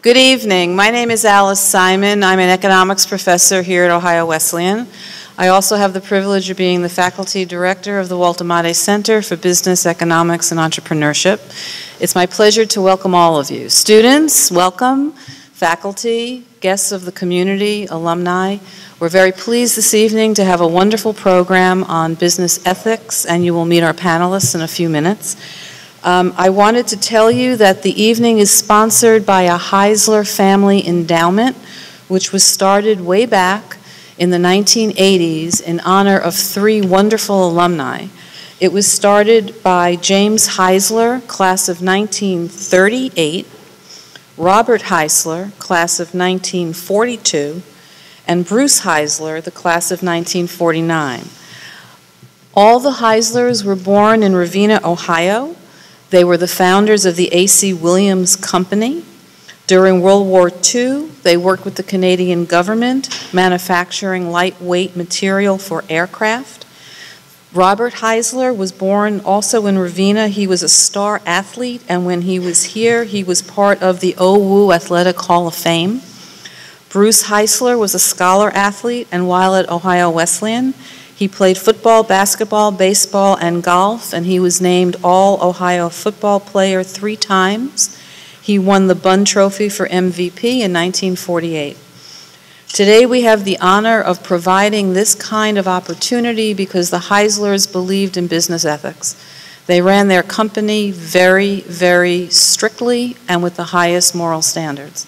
Good evening. My name is Alice Simon. I'm an economics professor here at Ohio Wesleyan. I also have the privilege of being the faculty director of the Walter Mate Center for Business, Economics, and Entrepreneurship. It's my pleasure to welcome all of you. Students, welcome. Faculty, guests of the community, alumni. We're very pleased this evening to have a wonderful program on business ethics, and you will meet our panelists in a few minutes. I wanted to tell you that the evening is sponsored by a Heisler family endowment, which was started way back in the 1980s in honor of three wonderful alumni. It was started by James Heisler, class of 1938, Robert Heisler, class of 1942, and Bruce Heisler, the class of 1949. All the Heislers were born in Ravenna, Ohio. They were the founders of the A.C. Williams Company. During World War II, they worked with the Canadian government, manufacturing lightweight material for aircraft. Robert Heisler was born also in Ravenna. He was a star athlete, and when he was here, he was part of the OWU Athletic Hall of Fame. Bruce Heisler was a scholar athlete, and while at Ohio Wesleyan, he played football, basketball, baseball, and golf, and he was named All-Ohio Football Player 3 times. He won the Bunn Trophy for MVP in 1948. Today we have the honor of providing this kind of opportunity because the Heislers believed in business ethics. They ran their company very, very strictly and with the highest moral standards.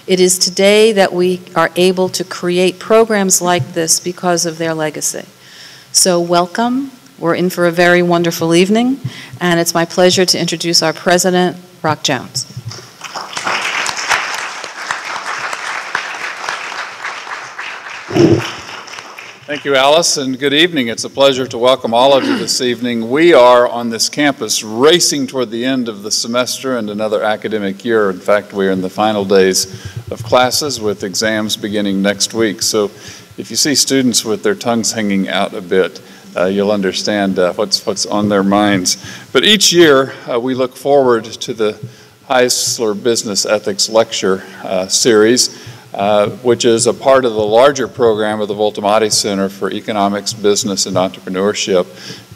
It is today that we are able to create programs like this because of their legacy. So welcome. We're in for a very wonderful evening, and it's my pleasure to introduce our president, Rock Jones. Thank you, Alice, and good evening. It's a pleasure to welcome all of you this evening. We are on this campus racing toward the end of the semester and another academic year. In fact, we're in the final days of classes with exams beginning next week. So if you see students with their tongues hanging out a bit, you'll understand what's on their minds. But each year, we look forward to the Heisler Business Ethics Lecture series, which is a part of the larger program of the Walter Mate Center for Economics, Business, and Entrepreneurship,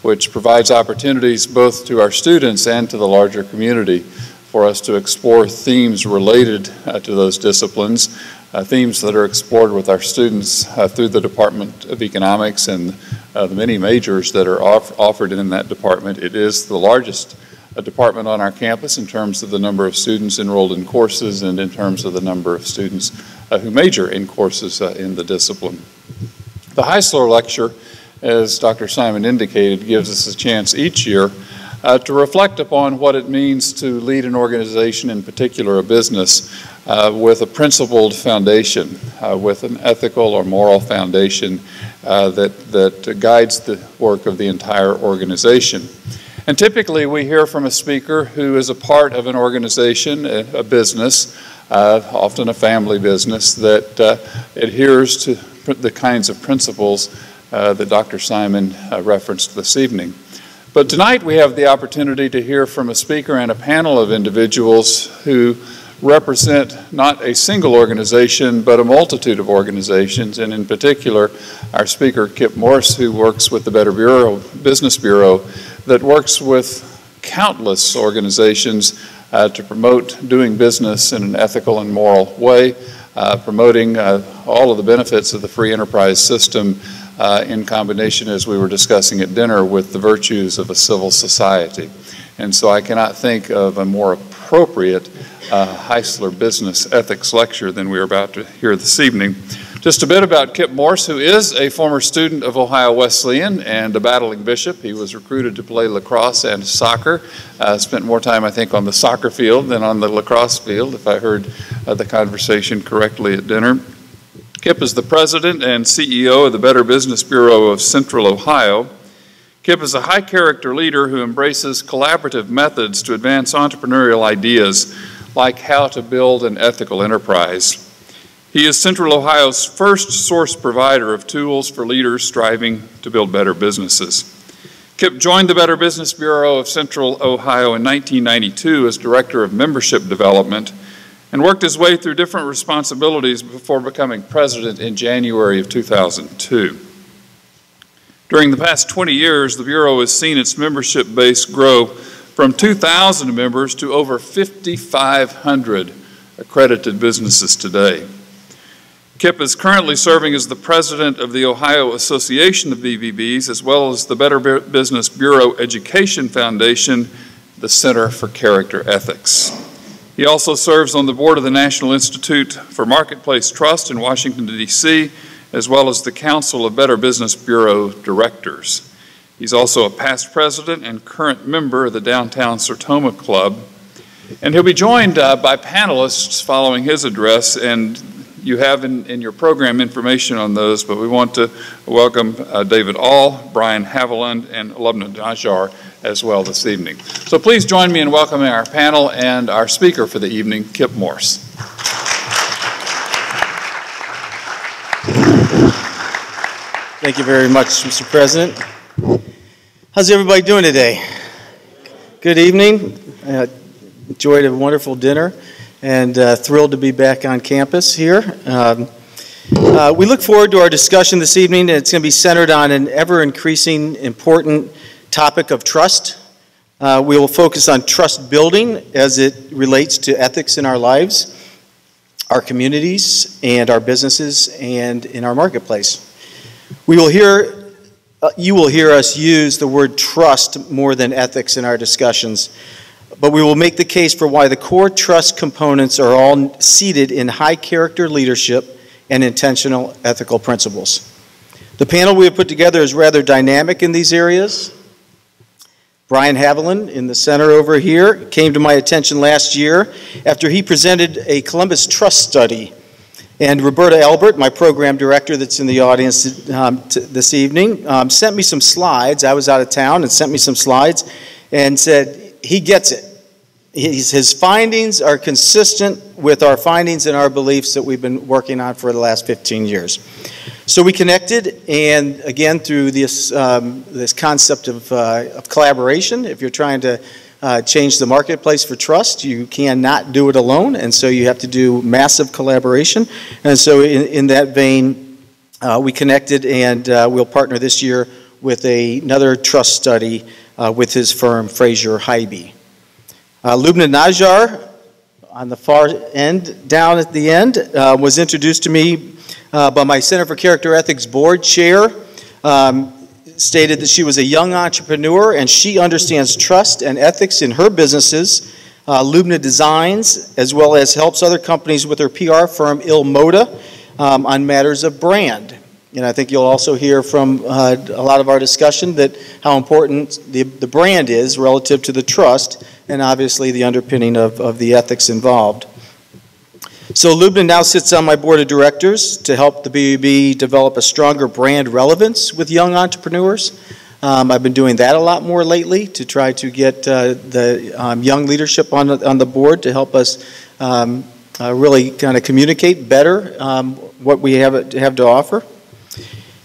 which provides opportunities both to our students and to the larger community for us to explore themes related to those disciplines, themes that are explored with our students through the Department of Economics and the many majors that are offered in that department. It is the largest department on our campus in terms of the number of students enrolled in courses and in terms of the number of students who major in courses in the discipline. The Heisler Lecture, as Dr. Simon indicated, gives us a chance each year to reflect upon what it means to lead an organization, in particular a business, with a principled foundation, with an ethical or moral foundation that guides the work of the entire organization. And typically we hear from a speaker who is a part of an organization, a business, often a family business, that adheres to the kinds of principles that Dr. Simon referenced this evening. But tonight we have the opportunity to hear from a speaker and a panel of individuals who represent not a single organization, but a multitude of organizations, and in particular, our speaker, Kip Morse, who works with the Better Business Bureau, that works with countless organizations to promote doing business in an ethical and moral way, promoting all of the benefits of the free enterprise system in combination, as we were discussing at dinner, with the virtues of a civil society. And so I cannot think of a more appropriate Heisler Business Ethics Lecture than we are about to hear this evening. Just a bit about Kip Morse, who is a former student of Ohio Wesleyan and a battling bishop. He was recruited to play lacrosse and soccer. Spent more time, I think, on the soccer field than on the lacrosse field, if I heard the conversation correctly at dinner. Kip is the president and CEO of the Better Business Bureau of Central Ohio. Kip is a high-character leader who embraces collaborative methods to advance entrepreneurial ideas, like how to build an ethical enterprise. He is Central Ohio's first source provider of tools for leaders striving to build better businesses. Kip joined the Better Business Bureau of Central Ohio in 1992 as Director of Membership Development and worked his way through different responsibilities before becoming president in January of 2002. During the past 20 years, the Bureau has seen its membership base grow from 2,000 members to over 5,500 accredited businesses today. Kip is currently serving as the president of the Ohio Association of BBBs, as well as the Better Business Bureau Education Foundation, the Center for Character Ethics. He also serves on the board of the National Institute for Marketplace Trust in Washington, D.C., as well as the Council of Better Business Bureau Directors. He's also a past president and current member of the Downtown Sertoma Club. And he'll be joined by panelists following his address, and you have in your program information on those, but we want to welcome David All, Bryan, Haviland, and Lubna Najjar as well this evening. So please join me in welcoming our panel and our speaker for the evening, Kip Morse. Thank you very much, Mr. President. How's everybody doing today? Good evening. Enjoyed a wonderful dinner and thrilled to be back on campus here. We look forward to our discussion this evening. It's going to be centered on an ever-increasing important topic of trust. We will focus on trust building as it relates to ethics in our lives, our communities, and our businesses, and in our marketplace. You will hear us use the word trust more than ethics in our discussions, but we will make the case for why the core trust components are all seated in high character leadership and intentional ethical principles. The panel we have put together is rather dynamic in these areas. Bryan Haviland, in the center over here, came to my attention last year after he presented a Columbus Trust study. And Roberta Albert, my program director that's in the audience this evening, sent me some slides. I was out of town and sent me some slides and said, he gets it. His findings are consistent with our findings and our beliefs that we've been working on for the last 15 years. So we connected, and again, through this, this concept of collaboration, if you're trying to change the marketplace for trust, you cannot do it alone, and so you have to do massive collaboration. And so in that vein, we connected, and we'll partner this year with another trust study with his firm, Fraser Hybe. Lubna Najjar, on the far end, down at the end, was introduced to me by my Center for Character Ethics board chair. Stated that she was a young entrepreneur and she understands trust and ethics in her businesses. Lubna designs as well as helps other companies with her PR firm, Il Moda, on matters of brand. And I think you'll also hear from a lot of our discussion that how important the brand is relative to the trust and obviously the underpinning of the ethics involved. So Lubna now sits on my board of directors to help the BUB develop a stronger brand relevance with young entrepreneurs. I've been doing that a lot more lately to try to get the young leadership on the board to help us really kind of communicate better what we have to offer.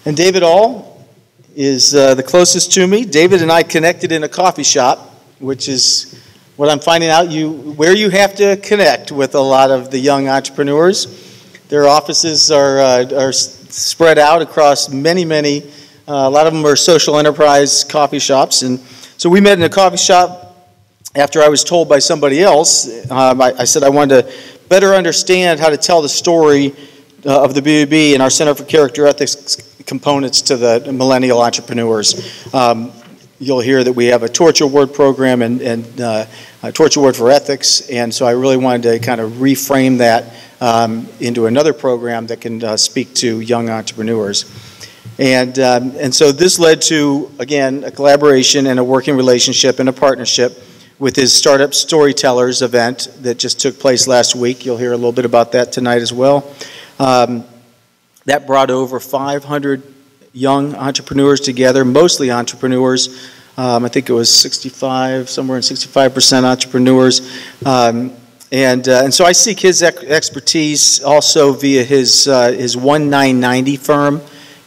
And David All is the closest to me. David and I connected in a coffee shop, which is what I'm finding out where you have to connect with a lot of the young entrepreneurs. Their offices are spread out across many, a lot of them are social enterprise coffee shops. And so we met in a coffee shop after I was told by somebody else. I said I wanted to better understand how to tell the story of the BUB and our Center for Character Ethics components to the millennial entrepreneurs. You'll hear that we have a torch award program and a torch award for ethics, and so I really wanted to kind of reframe that into another program that can speak to young entrepreneurs. And so this led to, again, a collaboration and a working relationship and a partnership with his Startup Storytellers event that just took place last week. You'll hear a little bit about that tonight as well. That brought over 500 young entrepreneurs together, mostly entrepreneurs. I think it was 65, somewhere in 65% entrepreneurs. And so I seek his expertise also via his 1990 firm.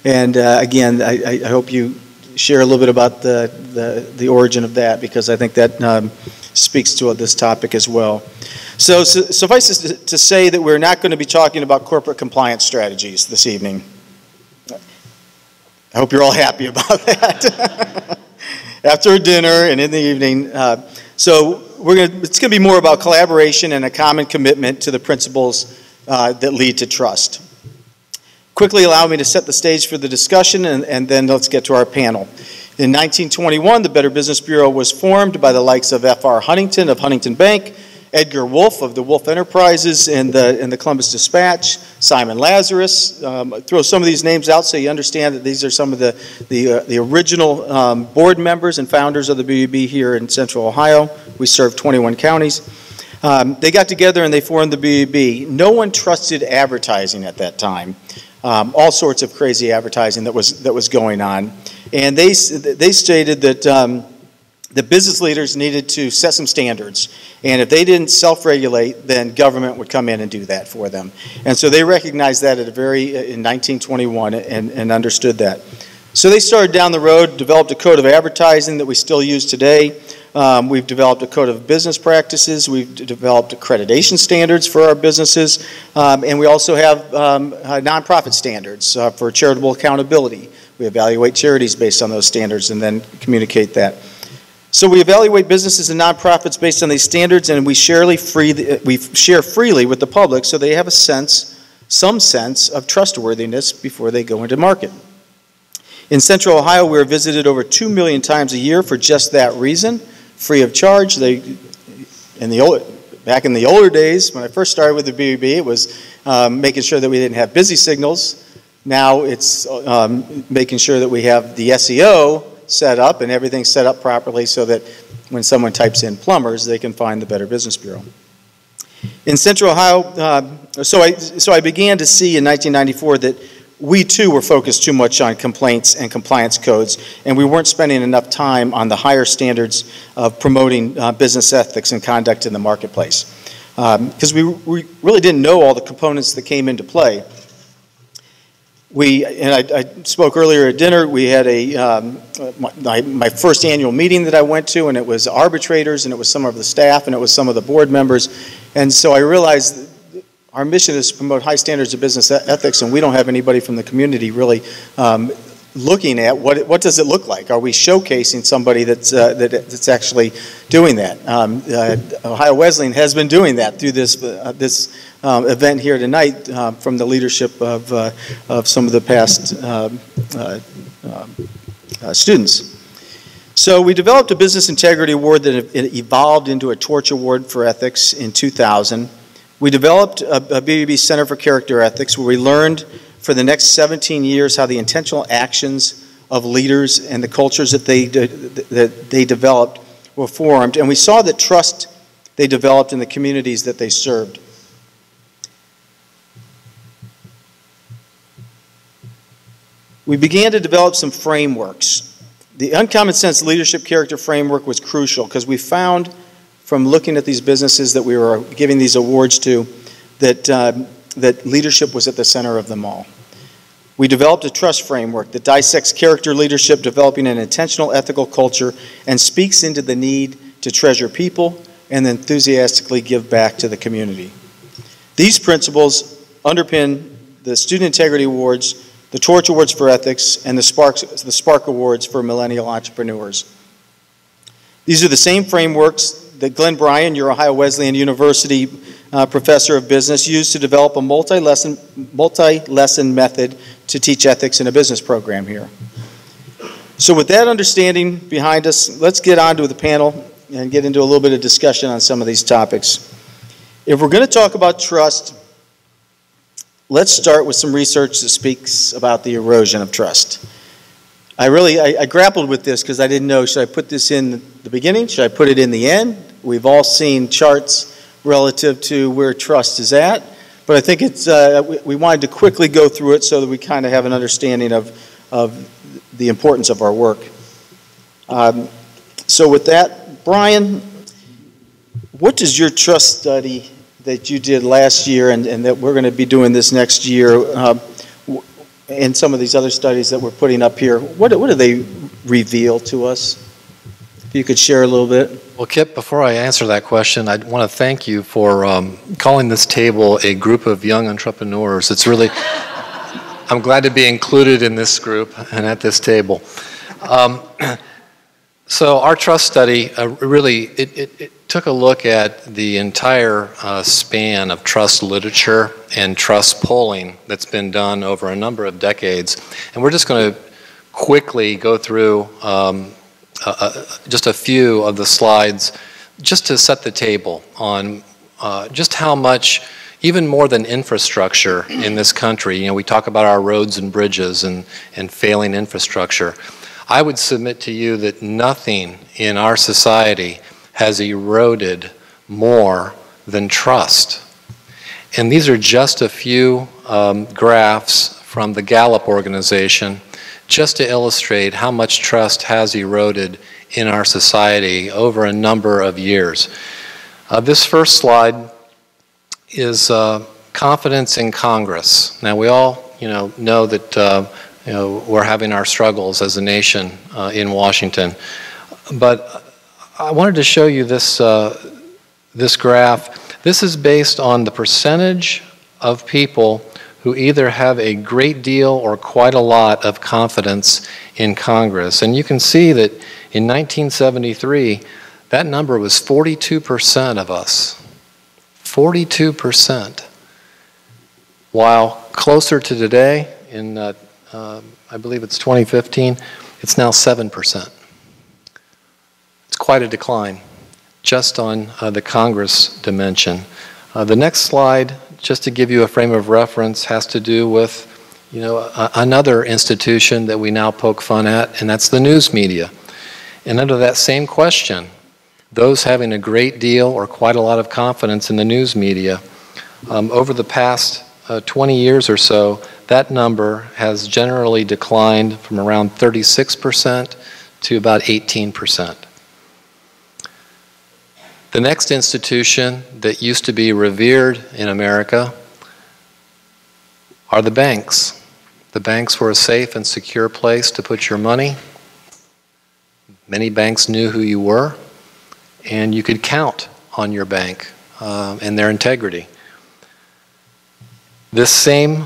And again, I hope you share a little bit about the origin of that, because I think that speaks to this topic as well. So suffice it to say that we're not going to be talking about corporate compliance strategies this evening. I hope you're all happy about that. After dinner and in the evening. So it's going to be more about collaboration and a common commitment to the principles that lead to trust. Quickly allow me to set the stage for the discussion, and then let's get to our panel. In 1921, the Better Business Bureau was formed by the likes of F.R. Huntington of Huntington Bank, Edgar Wolf of the Wolf Enterprises and the Columbus Dispatch, Simon Lazarus. Throw some of these names out so you understand that these are some of the original board members and founders of the BUB here in Central Ohio. We serve 21 counties. They got together and they formed the BUB. No one trusted advertising at that time. All sorts of crazy advertising that was going on. And they stated that the business leaders needed to set some standards. And if they didn't self-regulate, then government would come in and do that for them. And so they recognized that in 1921 and understood that. So they started down the road, developed a code of advertising that we still use today. We've developed a code of business practices. We've developed accreditation standards for our businesses. And we also have nonprofit standards for charitable accountability. We evaluate charities based on those standards and then communicate that. So we evaluate businesses and nonprofits based on these standards, and we share freely with the public so they have some sense of trustworthiness before they go into market. In Central Ohio, we are visited over 2 million times a year for just that reason, free of charge. Back in the older days, when I first started with the BUB, it was making sure that we didn't have busy signals. Now it's making sure that we have the SEO set up and everything's set up properly so that when someone types in plumbers, they can find the Better Business Bureau. In Central Ohio, so I began to see in 1994 that we too were focused too much on complaints and compliance codes, and we weren't spending enough time on the higher standards of promoting business ethics and conduct in the marketplace. Because we really didn't know all the components that came into play. I spoke earlier at dinner, we had my first annual meeting that I went to, and it was arbitrators, and it was some of the staff, and it was some of the board members. And so I realized our mission is to promote high standards of business ethics, and we don't have anybody from the community really looking at what does it look like. Are we showcasing somebody that's actually doing that? Ohio Wesleyan has been doing that through this event here tonight from the leadership of some of the past students. So we developed a Business Integrity Award that evolved into a Torch Award for Ethics in 2000. We developed a BUB Center for Character Ethics where we learned for the next 17 years how the intentional actions of leaders and the cultures that they developed were formed. And we saw the trust they developed in the communities that they served. We began to develop some frameworks. The Uncommon Sense Leadership Character Framework was crucial because we found from looking at these businesses that we were giving these awards to that leadership was at the center of them all. We developed a trust framework that dissects character leadership, developing an intentional ethical culture, and speaks into the need to treasure people and enthusiastically give back to the community. These principles underpin the Student Integrity Awards, the Torch Awards for Ethics, and the Spark Awards for Millennial Entrepreneurs. These are the same frameworks that Glenn Bryan, your Ohio Wesleyan University professor of business, used to develop a multi-lesson method to teach ethics in a business program here. So with that understanding behind us, let's get on to the panel and get into a little bit of discussion on some of these topics. If we're going to talk about trust, let's start with some research that speaks about the erosion of trust. I grappled with this because I didn't know, should I put this in the beginning? Should I put it in the end? We've all seen charts relative to where trust is at, but I think it's, we wanted to quickly go through it so that we kind of have an understanding of the importance of our work. So with that, Bryan, what does your trust study that you did last year and that we're going to be doing this next year, and some of these other studies that we're putting up here, what do they reveal to us? If you could share a little bit. Well, Kip, before I answer that question, I want to thank you for calling this table a group of young entrepreneurs. It's really, I'm glad to be included in this group and at this table. So our trust study really, it took a look at the entire span of trust literature and trust polling that's been done over a number of decades. And we're just going to quickly go through just a few of the slides just to set the table on just how much, even more than infrastructure in this country, you know, we talk about our roads and bridges and failing infrastructure. I would submit to you that nothing in our society has eroded more than trust. And these are just a few graphs from the Gallup organization just to illustrate how much trust has eroded in our society over a number of years. This first slide is confidence in Congress. Now we all know that we're having our struggles as a nation in Washington. But I wanted to show you this, this graph. This is based on the percentage of people who either have a great deal or quite a lot of confidence in Congress. And you can see that in 1973, that number was 42% of us. 42%. While closer to today, in I believe it's 2015, it's now 7%. It's quite a decline just on the Congress dimension. The next slide, just to give you a frame of reference, has to do with another institution that we now poke fun at, and that's the news media. And under that same question, those having a great deal or quite a lot of confidence in the news media, over the past 20 years or so, that number has generally declined from around 36% to about 18%. The next institution that used to be revered in America are the banks. The banks were a safe and secure place to put your money. Many banks knew who you were, and you could count on your bank and their integrity. This same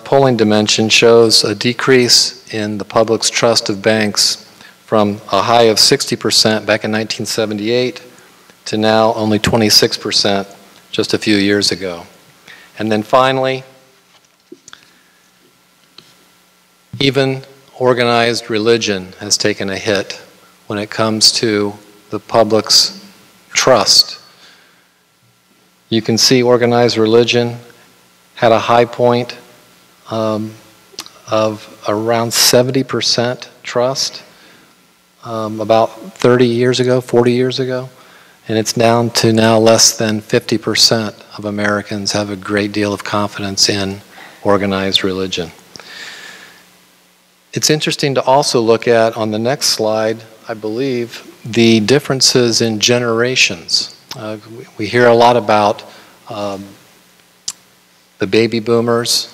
polling dimension shows a decrease in the public's trust of banks from a high of 60% back in 1978 to now only 26% just a few years ago. And then finally, even organized religion has taken a hit when it comes to the public's trust. You can see organized religion had a high point of around 70% trust about 30 years ago, 40 years ago, and it's down to now less than 50% of Americans have a great deal of confidence in organized religion. It's interesting to also look at, on the next slide, I believe, the differences in generations. We hear a lot about the baby boomers,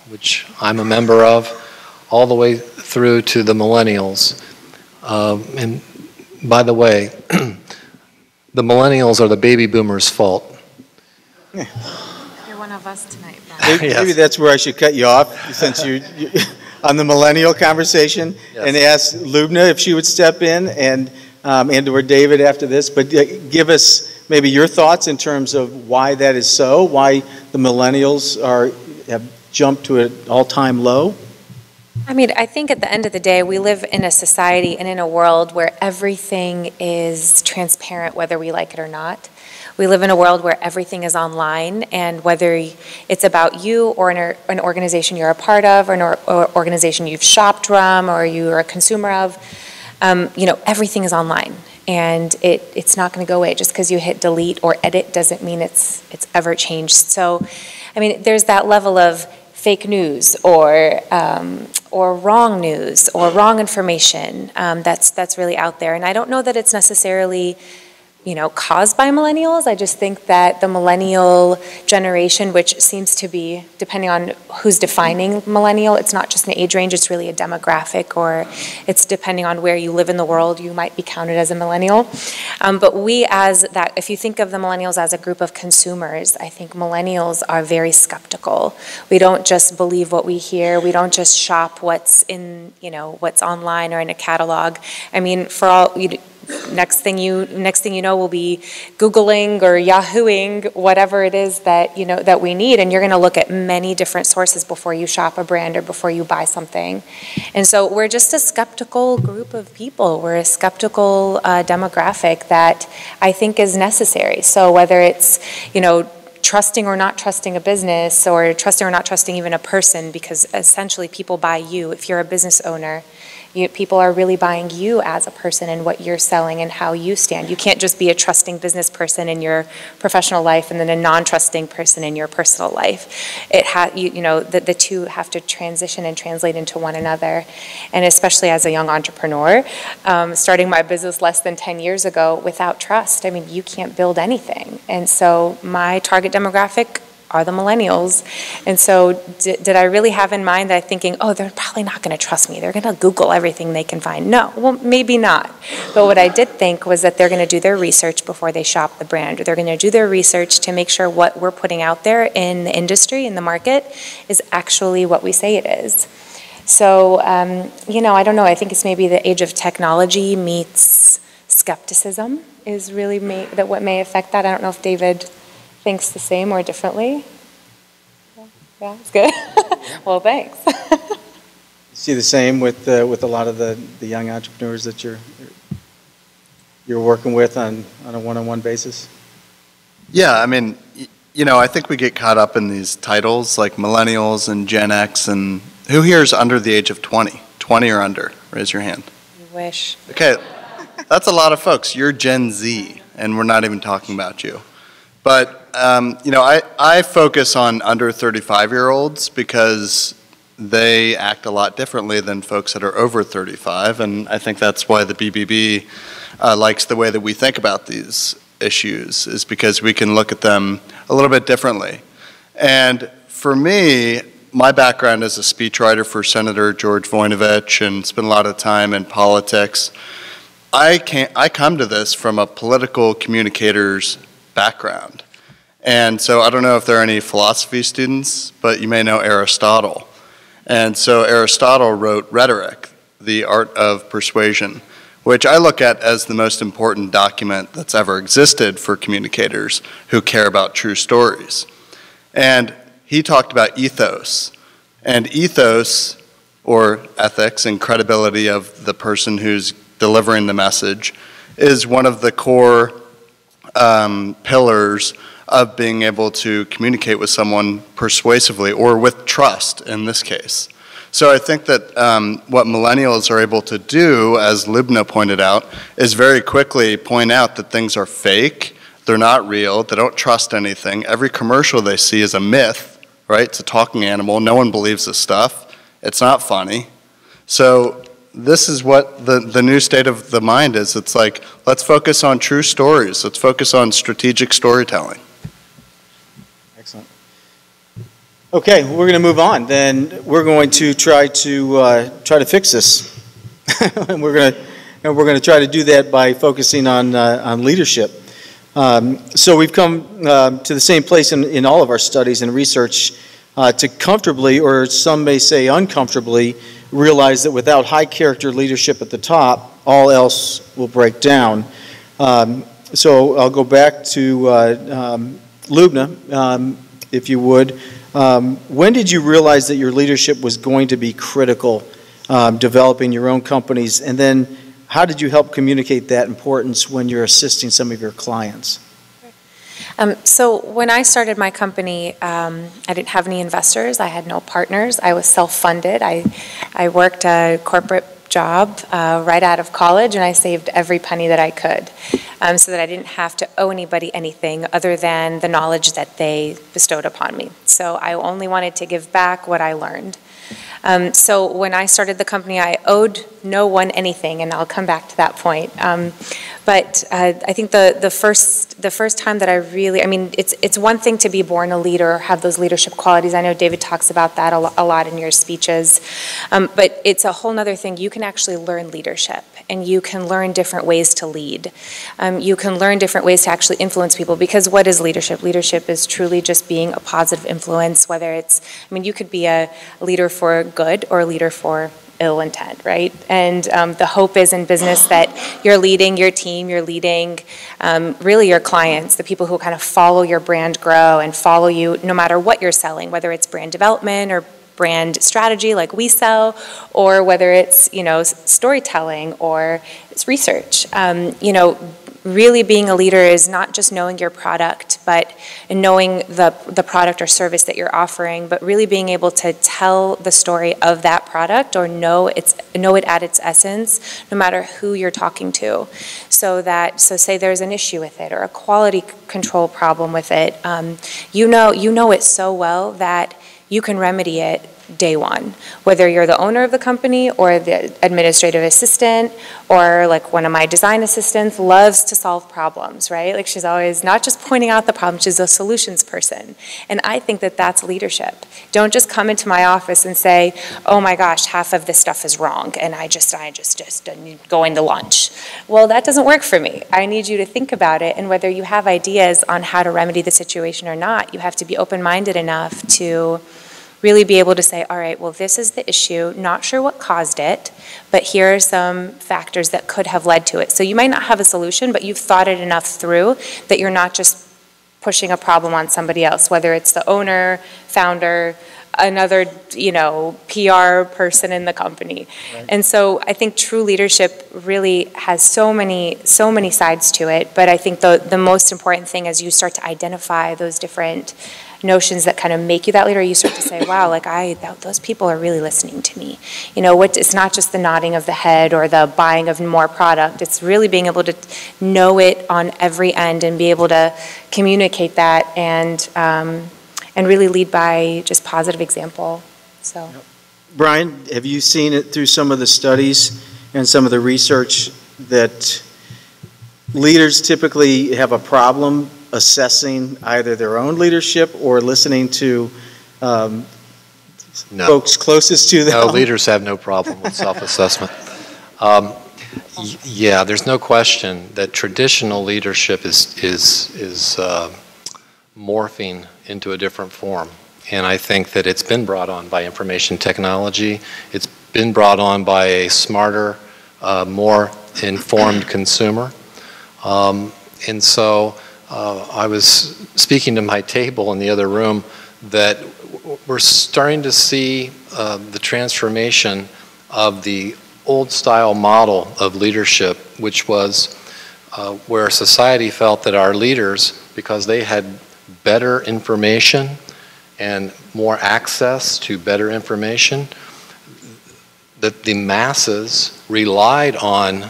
which I'm a member of, all the way through to the millennials. And by the way, the millennials are the baby boomers' fault. You're one of us tonight, Brian. Maybe that's where I should cut you off, since you on the millennial conversation, yes. And ask Lubna if she would step in, and or David after this. But give us maybe your thoughts in terms of why that is so, why the millennials have jumped to an all-time low. I mean, I think at the end of the day, we live in a society and in a world where everything is transparent, whether we like it or not. We live in a world where everything is online, and whether it's about you or an organization you're a part of, or an organization you've shopped from or you're a consumer of, everything is online. And it's not going to go away. Just because you hit delete or edit doesn't mean it's ever changed. So, I mean, there's that level of fake news or wrong news or wrong information that's really out there. And I don't know that it's necessarily caused by millennials. I just think that the millennial generation, which seems to be, depending on who's defining millennial, it's not just an age range, it's really a demographic, or it's depending on where you live in the world, you might be counted as a millennial. But we as that, if you think of the millennials as a group of consumers, I think millennials are very skeptical. We don't just believe what we hear, we don't just shop what's in, what's online or in a catalog. I mean, for all, next thing you know, we'll be Googling or Yahooing whatever it is that that we need, and you're going to look at many different sources before you shop a brand or before you buy something. And so we're just a skeptical group of people. We're a skeptical demographic that I think is necessary. So whether it's trusting or not trusting a business, or trusting or not trusting even a person, because essentially people buy you. If you're a business owner, people are really buying you as a person and what you're selling and how you stand. You can't just be a trusting business person in your professional life and then a non-trusting person in your personal life. The two have to transition and translate into one another. And especially as a young entrepreneur, starting my business less than 10 years ago without trust, I mean, you can't build anything. And so my target demographic are the millennials. And so did I really have in mind that thinking, oh, they're probably not going to trust me. They're going to Google everything they can find. No, well, maybe not. But what I did think was that they're going to do their research before they shop the brand, or they're going to do their research to make sure what we're putting out there in the industry, in the market, is actually what we say it is. So, I don't know. I think it's maybe the age of technology meets skepticism is really what may affect that. I don't know if David thinks the same or differently. Yeah, it's good. Well, thanks. You see the same with a lot of the young entrepreneurs that you're working with on a one-on-one basis? Yeah, I mean, I think we get caught up in these titles like millennials and Gen X, and who here is under the age of 20? 20 or under? Raise your hand. I wish. Okay, that's a lot of folks. You're Gen Z, and we're not even talking about you. But, I focus on under 35-year-olds because they act a lot differently than folks that are over 35, and I think that's why the BBB likes the way that we think about these issues, is because we can look at them a little bit differently. And for me, my background as a speechwriter for Senator George Voinovich and spent a lot of time in politics, I come to this from a political communicator's background. And so I don't know if there are any philosophy students, but you may know Aristotle. And so Aristotle wrote Rhetoric, the Art of Persuasion, which I look at as the most important document that's ever existed for communicators who care about true stories. And he talked about ethos. And ethos, or ethics and credibility of the person who's delivering the message, is one of the core pillars of being able to communicate with someone persuasively, or with trust in this case. So I think that what millennials are able to do, as Lubna pointed out, is very quickly point out that things are fake, they're not real, they don't trust anything. Every commercial they see is a myth, right? It's a talking animal, no one believes this stuff, it's not funny. So this is what the new state of the mind is. It's like, let's focus on true stories, let's focus on strategic storytelling. Excellent. Okay, we're going to move on. Then we're going to try to fix this, and we're going to try to do that by focusing on leadership. So we've come to the same place in all of our studies and research to comfortably, or some may say uncomfortably, realize that without high character leadership at the top, all else will break down. So I'll go back to Lubna, if you would. When did you realize that your leadership was going to be critical, developing your own companies? And then how did you help communicate that importance when you're assisting some of your clients? So when I started my company, I didn't have any investors. I had no partners. I was self-funded. I worked a corporate job right out of college, and I saved every penny that I could. so that I didn't have to owe anybody anything other than the knowledge that they bestowed upon me. So I only wanted to give back what I learned. So when I started the company, I owed no one anything, and I'll come back to that point. But I think the first time that I really, I mean, it's one thing to be born a leader, have those leadership qualities. I know David talks about that a lot in your speeches. But it's a whole nother thing. You can actually learn leadership, and you can learn different ways to lead. You can learn different ways to actually influence people, because what is leadership? Leadership is truly just being a positive influence, whether it's, I mean, you could be a leader for good or a leader for ill intent, right? And the hope is in business that you're leading your team, you're leading really your clients, the people who kind of follow your brand grow and follow you no matter what you're selling, whether it's brand development or brand strategy like we sell, or whether it's, you know, storytelling or it's research. You know, really being a leader is not just knowing your product, but knowing the product or service that you're offering, but really being able to tell the story of that product or know it at its essence, no matter who you're talking to. So say there's an issue with it or a quality control problem with it, you know it so well that you can remedy it day one, whether you're the owner of the company or the administrative assistant, or like one of my design assistants loves to solve problems, right? Like she's always not just pointing out the problem, she's a solutions person. And I think that that's leadership. Don't just come into my office and say, oh my gosh, half of this stuff is wrong and I just need going to lunch. Well, that doesn't work for me. I need you to think about it, and whether you have ideas on how to remedy the situation or not, you have to be open-minded enough to really be able to say, all right, well, this is the issue, not sure what caused it, but here are some factors that could have led to it. So you might not have a solution, but you've thought it enough through that you're not just pushing a problem on somebody else, whether it's the owner, founder, another, you know, PR person in the company. Right. And so I think true leadership really has so many sides to it, but I think the most important thing is you start to identify those different notions that kind of make you that leader. You start to say, wow, like those people are really listening to me. You know, it's not just the nodding of the head or the buying of more product. It's really being able to know it on every end and be able to communicate that and really lead by just positive example. So, Bryan, have you seen it through some of the studies and some of the research that leaders typically have a problem assessing either their own leadership or listening to folks closest to them? No, leaders have no problem with self-assessment. Yeah, there's no question that traditional leadership is morphing into a different form. And I think that it's been brought on by information technology. It's been brought on by a smarter, more informed consumer. And so I was speaking to my table in the other room that we're starting to see the transformation of the old style model of leadership, which was where society felt that our leaders, because they had better information and more access to better information, that the masses relied on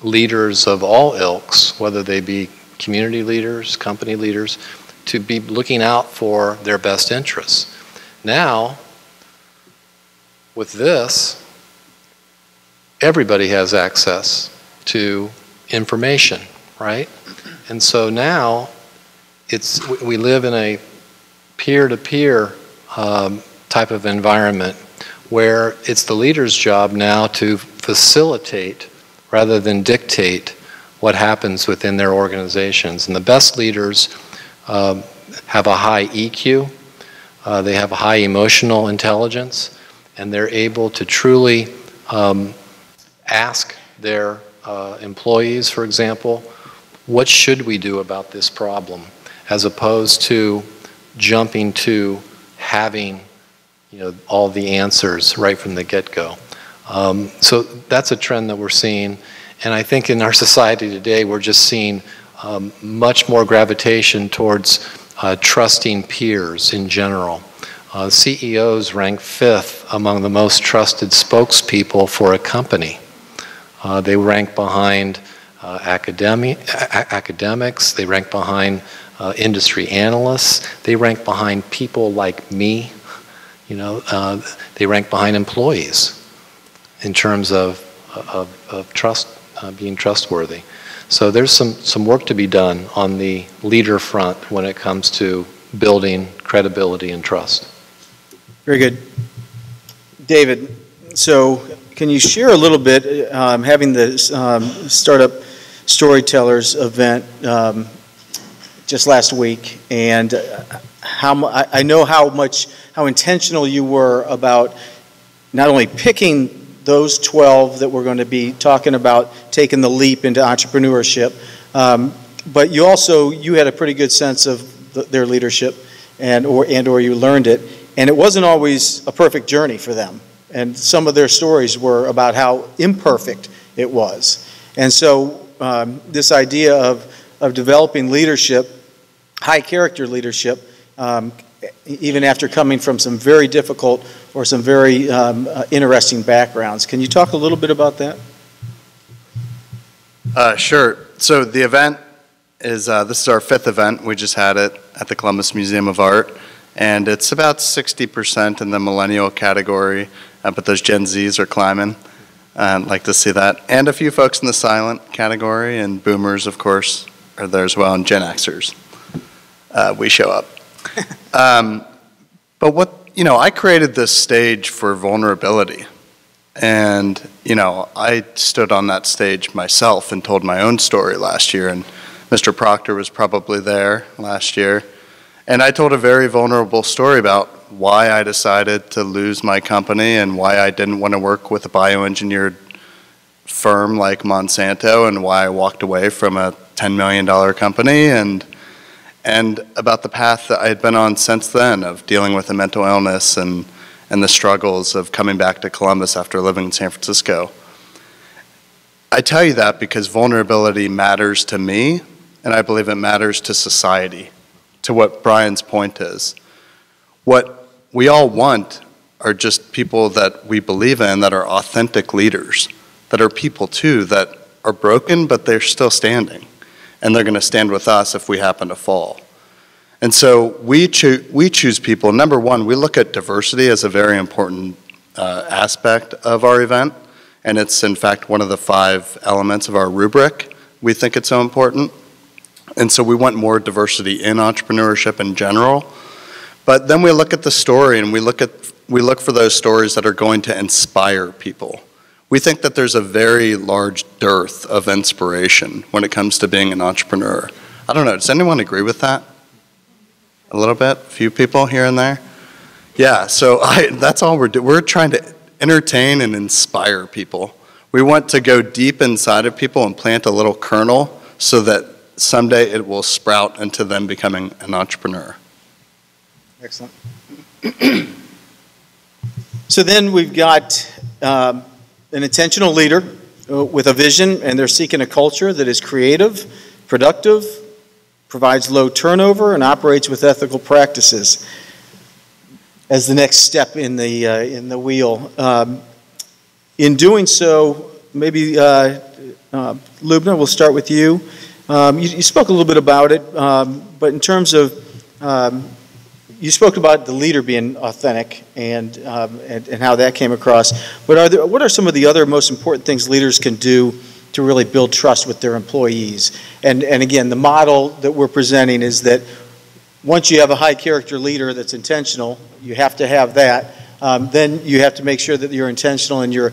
leaders of all ilks, whether they be community leaders, company leaders, to be looking out for their best interests. Now, with this, everybody has access to information, right? And so now, we live in a peer-to-peer type of environment where it's the leader's job now to facilitate rather than dictate what happens within their organizations. And the best leaders have a high EQ, they have a high emotional intelligence, and they're able to truly ask their employees, for example, what should we do about this problem, as opposed to jumping to having, you know, all the answers right from the get-go. So that's a trend that we're seeing. And I think in our society today, we're just seeing much more gravitation towards trusting peers in general. CEOs rank 5th among the most trusted spokespeople for a company. They rank behind academics, they rank behind industry analysts, they rank behind people like me, they rank behind employees in terms of trust, being trustworthy. So there's some work to be done on the leader front when it comes to building credibility and trust. Very good. David, so can you share a little bit, having the Startup Storytellers event just last week, and I know how intentional you were about not only picking those 12 that we're going to be talking about taking the leap into entrepreneurship, but you had a pretty good sense of their leadership or you learned it, and it wasn't always a perfect journey for them, and some of their stories were about how imperfect it was. And so this idea of developing leadership, high character leadership, even after coming from some very difficult or some very interesting backgrounds. Can you talk a little bit about that? Sure. So the event is, this is our 5th event. We just had it at the Columbus Museum of Art, and it's about 60% in the millennial category, but those Gen Zs are climbing. I'd like to see that. And a few folks in the silent category, and boomers, of course, are there as well, and Gen Xers. We show up. But I created this stage for vulnerability. And, I stood on that stage myself and told my own story last year. And Mr. Proctor was probably there last year. And I told a very vulnerable story about why I decided to lose my company and why I didn't want to work with a bioengineered firm like Monsanto and why I walked away from a $10 million company and about the path that I had been on since then of dealing with a mental illness and the struggles of coming back to Columbus after living in San Francisco. I tell you that because vulnerability matters to me, and I believe it matters to society, to what Bryan's point is. What we all want are just people that we believe in that are authentic leaders, that are people too that are broken, but they're still standing. And they're going to stand with us if we happen to fall. And so we choose people. Number one, we look at diversity as a very important aspect of our event, and it's in fact one of the 5 elements of our rubric. We think it's so important. And so we want more diversity in entrepreneurship in general. But then we look at the story and we look for those stories that are going to inspire people. We think that there's a very large dearth of inspiration when it comes to being an entrepreneur. I don't know, does anyone agree with that? A little bit? A few people here and there? Yeah, so that's all we're doing. We're trying to entertain and inspire people. We want to go deep inside of people and plant a little kernel so that someday it will sprout into them becoming an entrepreneur. Excellent. So then we've got an intentional leader with a vision, and they're seeking a culture that is creative, productive, provides low turnover, and operates with ethical practices as the next step in the wheel. In doing so, maybe Lubna, we'll start with you. You spoke a little bit about it, but in terms of you spoke about the leader being authentic and how that came across. But what are some of the other most important things leaders can do to really build trust with their employees? And again, the model that we're presenting is that once you have a high character leader that's intentional, you have to have that. Then you have to make sure that you're intentional and you're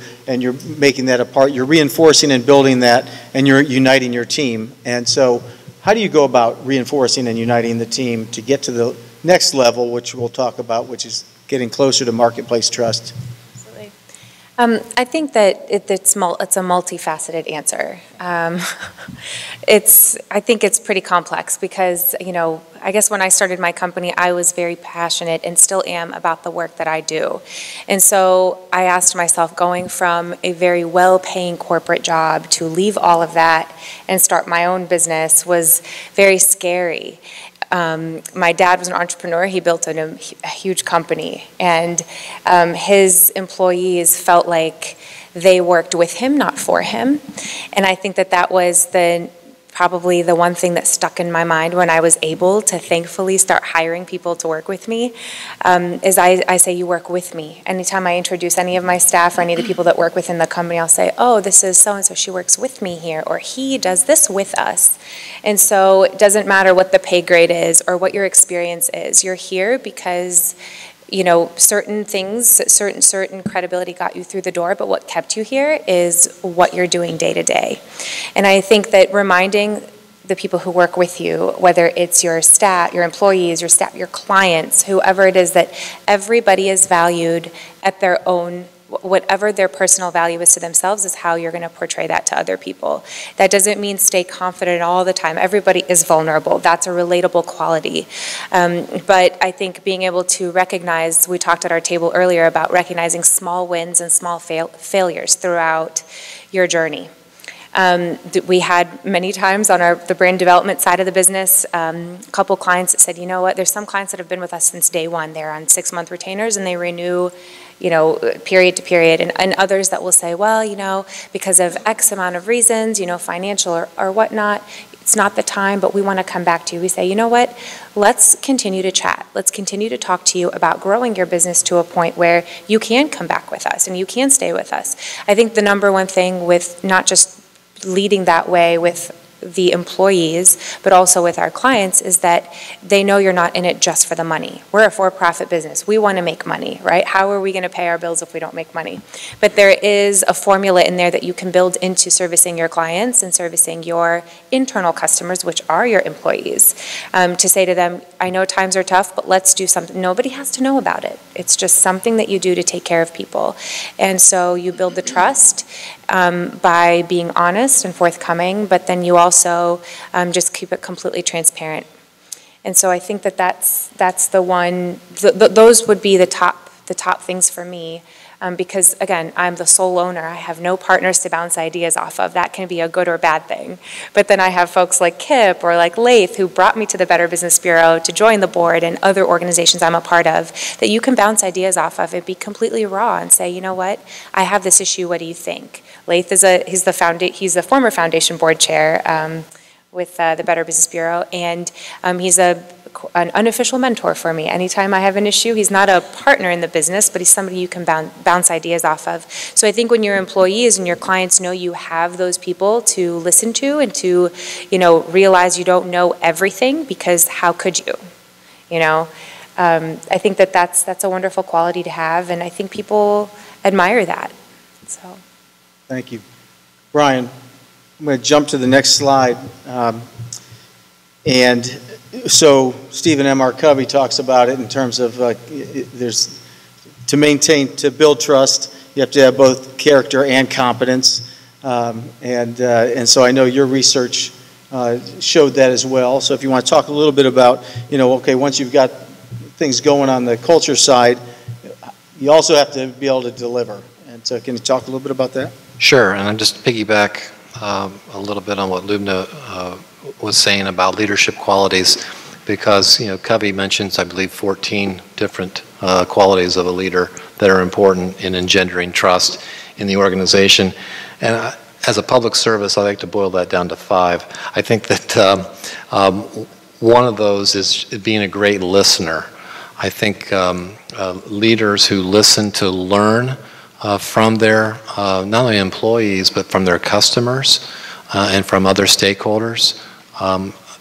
making that a part. You're reinforcing and building that, and you're uniting your team. And so, how do you go about reinforcing and uniting the team to get to the next level, which we'll talk about, which is getting closer to marketplace trust? Absolutely. I think that it's a multifaceted answer. I think it's pretty complex because, I guess when I started my company, I was very passionate and still am about the work that I do. And so I asked myself, going from a very well-paying corporate job to leave all of that and start my own business was very scary. My dad was an entrepreneur. He built a huge company, and his employees felt like they worked with him, not for him. And I think that that was probably the one thing that stuck in my mind when I was able to thankfully start hiring people to work with me, is I say, you work with me. Anytime I introduce any of my staff or any of the people that work within the company, I'll say, oh, this is so-and-so, she works with me here, or he does this with us. And so it doesn't matter what the pay grade is or what your experience is. You're here because certain things, certain credibility got you through the door, but what kept you here is what you're doing day to day. And I think that reminding the people who work with you, whether it's your staff, your employees, your staff, your clients, whoever it is, that everybody is valued at their own, whatever their personal value is to themselves is how you're going to portray that to other people. That doesn't mean stay confident all the time. Everybody is vulnerable. That's a relatable quality. But I think being able to recognize, we talked at our table earlier about recognizing small wins and small failures throughout your journey. We had many times on the brand development side of the business, a couple clients that said, you know what, there's some clients that have been with us since day one. They're on 6-month retainers and they renew period to period, and others that will say, well, because of X amount of reasons, financial or whatnot, it's not the time, but we want to come back to you. We say, you know what, let's continue to chat. Let's continue to talk to you about growing your business to a point where you can come back with us and you can stay with us. I think the number one thing with not just leading that way with the employees, but also with our clients, is that they know you're not in it just for the money. We're a for-profit business. We want to make money, right? How are we going to pay our bills if we don't make money? But there is a formula in there that you can build into servicing your clients and servicing your internal customers, which are your employees, to say to them, I know times are tough, but let's do something. Nobody has to know about it. It's just something that you do to take care of people. And so you build the trust by being honest and forthcoming, but then you also just keep it completely transparent. And so I think that that's the one. Those would be the top things for me, because again, I'm the sole owner. I have no partners to bounce ideas off of. That can be a good or bad thing. But then I have folks like Kip or like Laith who brought me to the Better Business Bureau to join the board, and other organizations I'm a part of that you can bounce ideas off of and be completely raw and say, you know what, I have this issue. What do you think? Laith is he's the former foundation board chair with the Better Business Bureau, and he's an unofficial mentor for me. Anytime I have an issue, he's not a partner in the business, but he's somebody you can bounce ideas off of. So I think when your employees and your clients know you have those people to listen to and to, realize you don't know everything, because how could you? I think that's a wonderful quality to have, and I think people admire that. So. Thank you. Bryan, I'm going to jump to the next slide. And so Stephen M. R. Covey talks about it in terms of to build trust, you have to have both character and competence. And so I know your research showed that as well. So if you want to talk a little bit about, okay, once you've got things going on the culture side, you also have to be able to deliver. And so can you talk a little bit about that? Sure, and I'm just piggyback a little bit on what Lubna was saying about leadership qualities, because Covey mentions, I believe, 14 different qualities of a leader that are important in engendering trust in the organization. And as a public service, I like to boil that down to 5. I think that one of those is being a great listener. I think leaders who listen to learn from their, not only employees, but from their customers and from other stakeholders,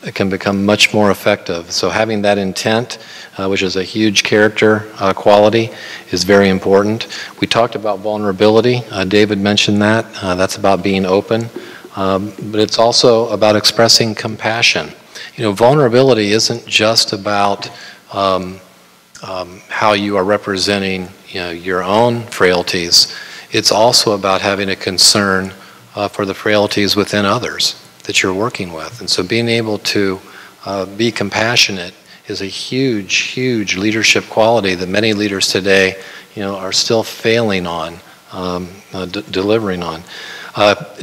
it can become much more effective. So having that intent, which is a huge character quality, is very important. We talked about vulnerability. David mentioned that. That's about being open. But it's also about expressing compassion. Vulnerability isn't just about how you are representing your own frailties. It's also about having a concern for the frailties within others that you're working with. And so being able to be compassionate is a huge, huge leadership quality that many leaders today, are still failing on, delivering on.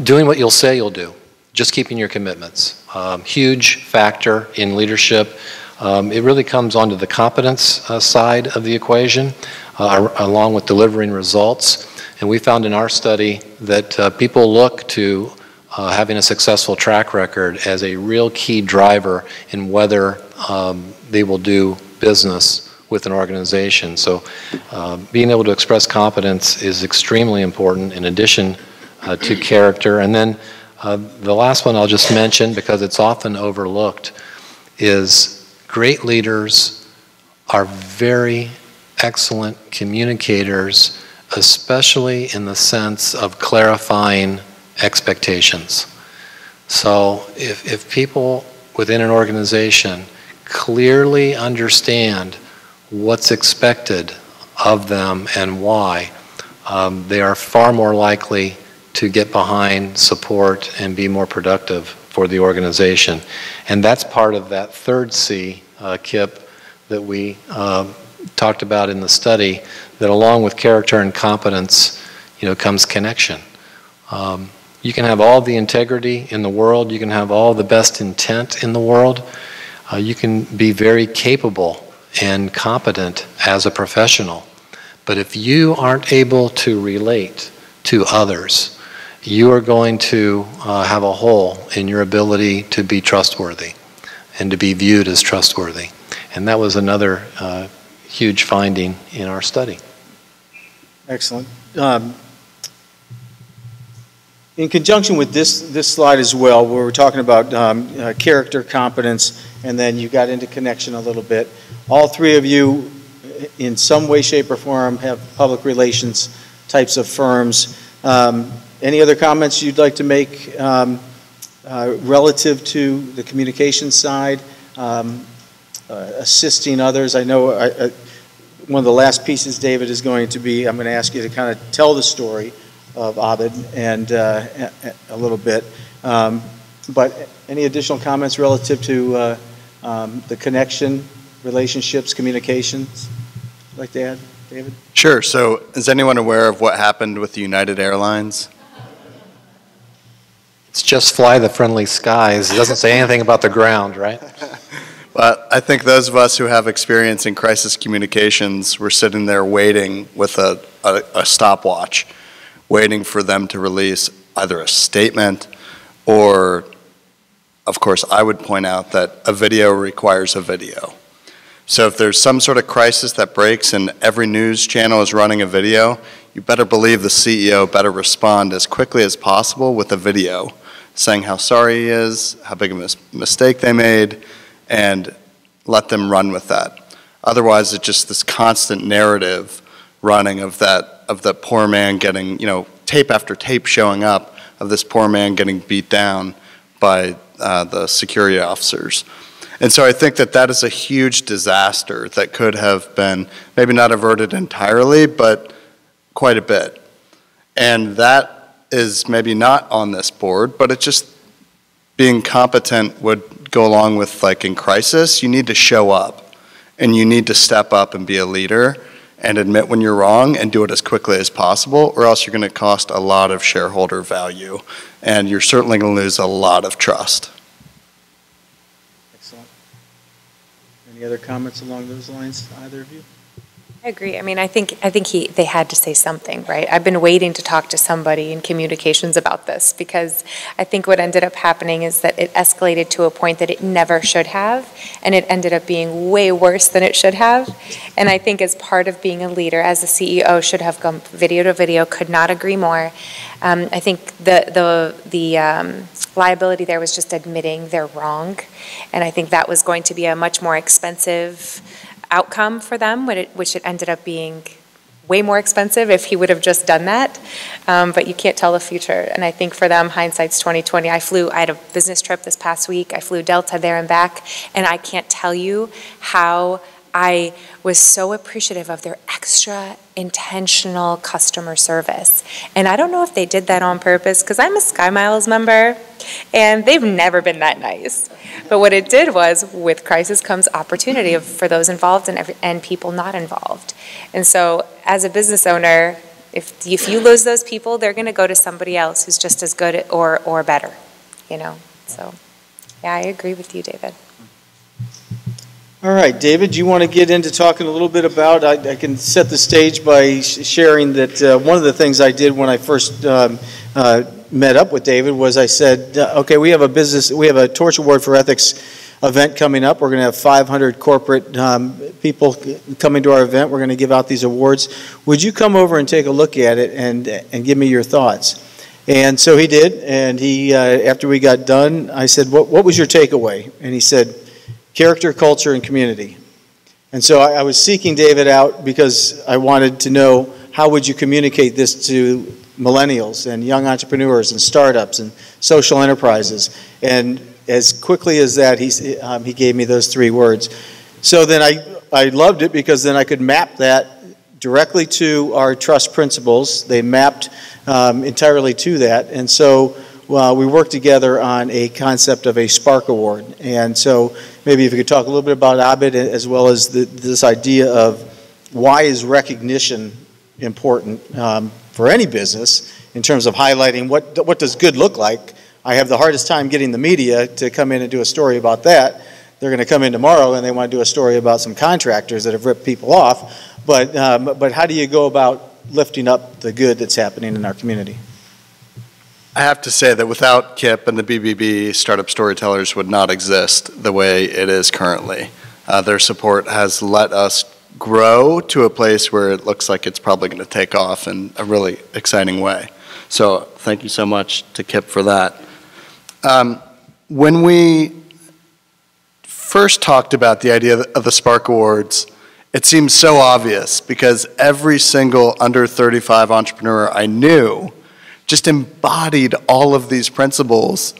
Doing what you'll say you'll do, just keeping your commitments. Huge factor in leadership. It really comes onto the competence side of the equation, along with delivering results. And we found in our study that people look to having a successful track record as a real key driver in whether they will do business with an organization. So being able to express competence is extremely important in addition to character. And then the last one I'll just mention, because it's often overlooked, is great leaders are very excellent communicators, especially in the sense of clarifying expectations. So if people within an organization clearly understand what's expected of them and why, they are far more likely to get behind, support, and be more productive for the organization. And that's part of that third C, Kip, that we talked about in the study, that along with character and competence, comes connection. You can have all the integrity in the world, you can have all the best intent in the world, you can be very capable and competent as a professional. But if you aren't able to relate to others, you are going to have a hole in your ability to be trustworthy and to be viewed as trustworthy. And that was another huge finding in our study. Excellent. In conjunction with this slide as well, where we're talking about character, competence, and then you got into connection a little bit. All three of you, in some way, shape, or form, have public relations types of firms. Any other comments you'd like to make relative to the communication side, assisting others? I know one of the last pieces, David, is going to be, I'm going to ask you to kind of tell the story of Abid and a little bit. But any additional comments relative to the connection, relationships, communications you'd like to add, David? Sure. So is anyone aware of what happened with United Airlines? It's just fly the friendly skies. It doesn't say anything about the ground, right? But I think those of us who have experience in crisis communications were sitting there waiting with a stopwatch, waiting for them to release either a statement or, of course, I would point out that a video requires a video. So if there's some sort of crisis that breaks and every news channel is running a video, you better believe the CEO better respond as quickly as possible with a video saying how sorry he is, how big of a mistake they made, and let them run with that. Otherwise, it's just this constant narrative running of the poor man getting, tape after tape showing up of this poor man getting beat down by the security officers. And so I think that is a huge disaster that could have been maybe not averted entirely, but quite a bit. And that is maybe not on this board, but it's just being competent would go along with, like, in crisis, you need to show up and you need to step up and be a leader and admit when you're wrong and do it as quickly as possible, or else you're going to cost a lot of shareholder value and you're certainly going to lose a lot of trust. Excellent. Any other comments along those lines, either of you? I agree. I mean, I think they had to say something, right? I've been waiting to talk to somebody in communications about this, because I think what ended up happening is that it escalated to a point that it never should have, and it ended up being way worse than it should have. And I think as part of being a leader, as a CEO, should have gone video to video. Could not agree more. I think the liability there was just admitting they're wrong, and I think that was going to be a much more expensive outcome for them, which it ended up being way more expensive if he would have just done that. But you can't tell the future. And I think for them, hindsight's 2020. I had a business trip this past week. I flew Delta there and back, and I can't tell you how I was so appreciative of their extra intentional customer service. And I don't know if they did that on purpose, because I'm a Sky Miles member, and they've never been that nice. But what it did was, with crisis comes opportunity for those involved and people not involved. And so as a business owner, if you lose those people, they're going to go to somebody else who's just as good or better, So, yeah, I agree with you, David. All right, David, do you want to get into talking a little bit about, I can set the stage by sharing that one of the things I did when I first met up with David was I said, okay, we have a Torch Award for Ethics event coming up. We're going to have 500 corporate people coming to our event. We're going to give out these awards. Would you come over and take a look at it and give me your thoughts? And so he did, and he, after we got done, I said, what was your takeaway? And he said, character, culture, and community. And so I was seeking David out because I wanted to know how would you communicate this to millennials and young entrepreneurs and startups and social enterprises. And as quickly as that, he gave me those 3 words. So then I loved it because then I could map that directly to our trust principles. They mapped entirely to that. And so we worked together on a concept of a Spark Award. And so maybe if you could talk a little bit about Abid as well as this idea of why is recognition important for any business in terms of highlighting what does good look like. I have the hardest time getting the media to come in and do a story about that. They're going to come in tomorrow and they want to do a story about some contractors that have ripped people off. But how do you go about lifting up the good that's happening in our community? I have to say that without KIP and the BBB, Startup Storytellers would not exist the way it is currently. Their support has let us grow to a place where it looks like it's probably going to take off in a really exciting way. So thank you so much to KIP for that. When we first talked about the idea of the Spark Awards, it seemed so obvious because every single under 35 entrepreneur I knew just embodied all of these principles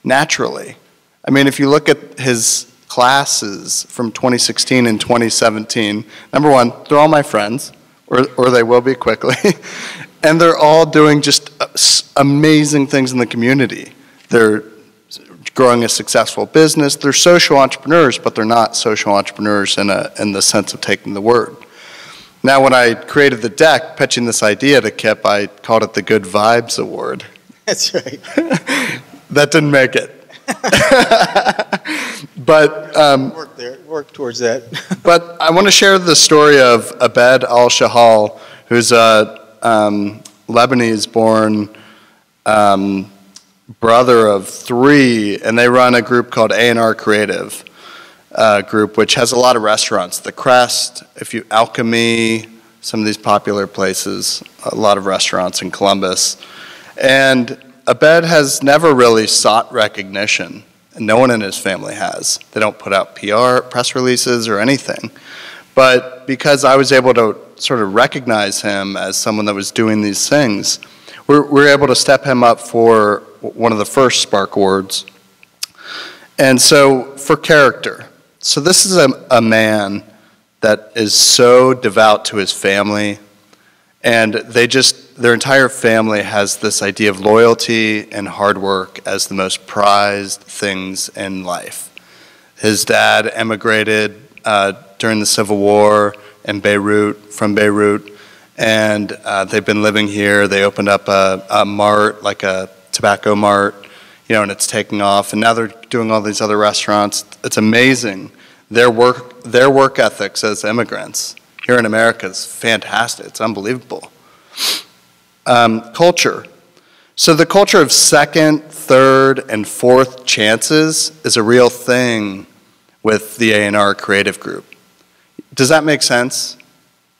naturally. I mean, if you look at his classes from 2016 and 2017, number one, they're all my friends, or they will be quickly, and they're all doing just amazing things in the community. They're growing a successful business. They're social entrepreneurs, but they're not social entrepreneurs in the sense of taking the word. Now, when I created the deck, pitching this idea to Kip, I called it the Good Vibes Award. That's right. That didn't make it. But work towards that. But I want to share the story of Abed Al-Shahal, who's a Lebanese-born brother of 3, and they run a group called A&R Creative Group, which has a lot of restaurants. The Crest, Alchemy, some of these popular places, a lot of restaurants in Columbus. And Abed has never really sought recognition, and no one in his family has. They don't put out PR, press releases, or anything. But because I was able to sort of recognize him as someone that was doing these things, we were able to step him up for one of the first Spark Awards. And so for character, so this is a man that is so devout to his family, and their entire family has this idea of loyalty and hard work as the most prized things in life. His dad emigrated during the Civil War from Beirut, and they've been living here. They opened up a mart, like a tobacco mart, and it's taking off. And now they're doing all these other restaurants. It's amazing. Their work ethics as immigrants here in America is fantastic. It's unbelievable. Culture. So the culture of second, third, and fourth chances is a real thing with the A&R Creative Group. Does that make sense?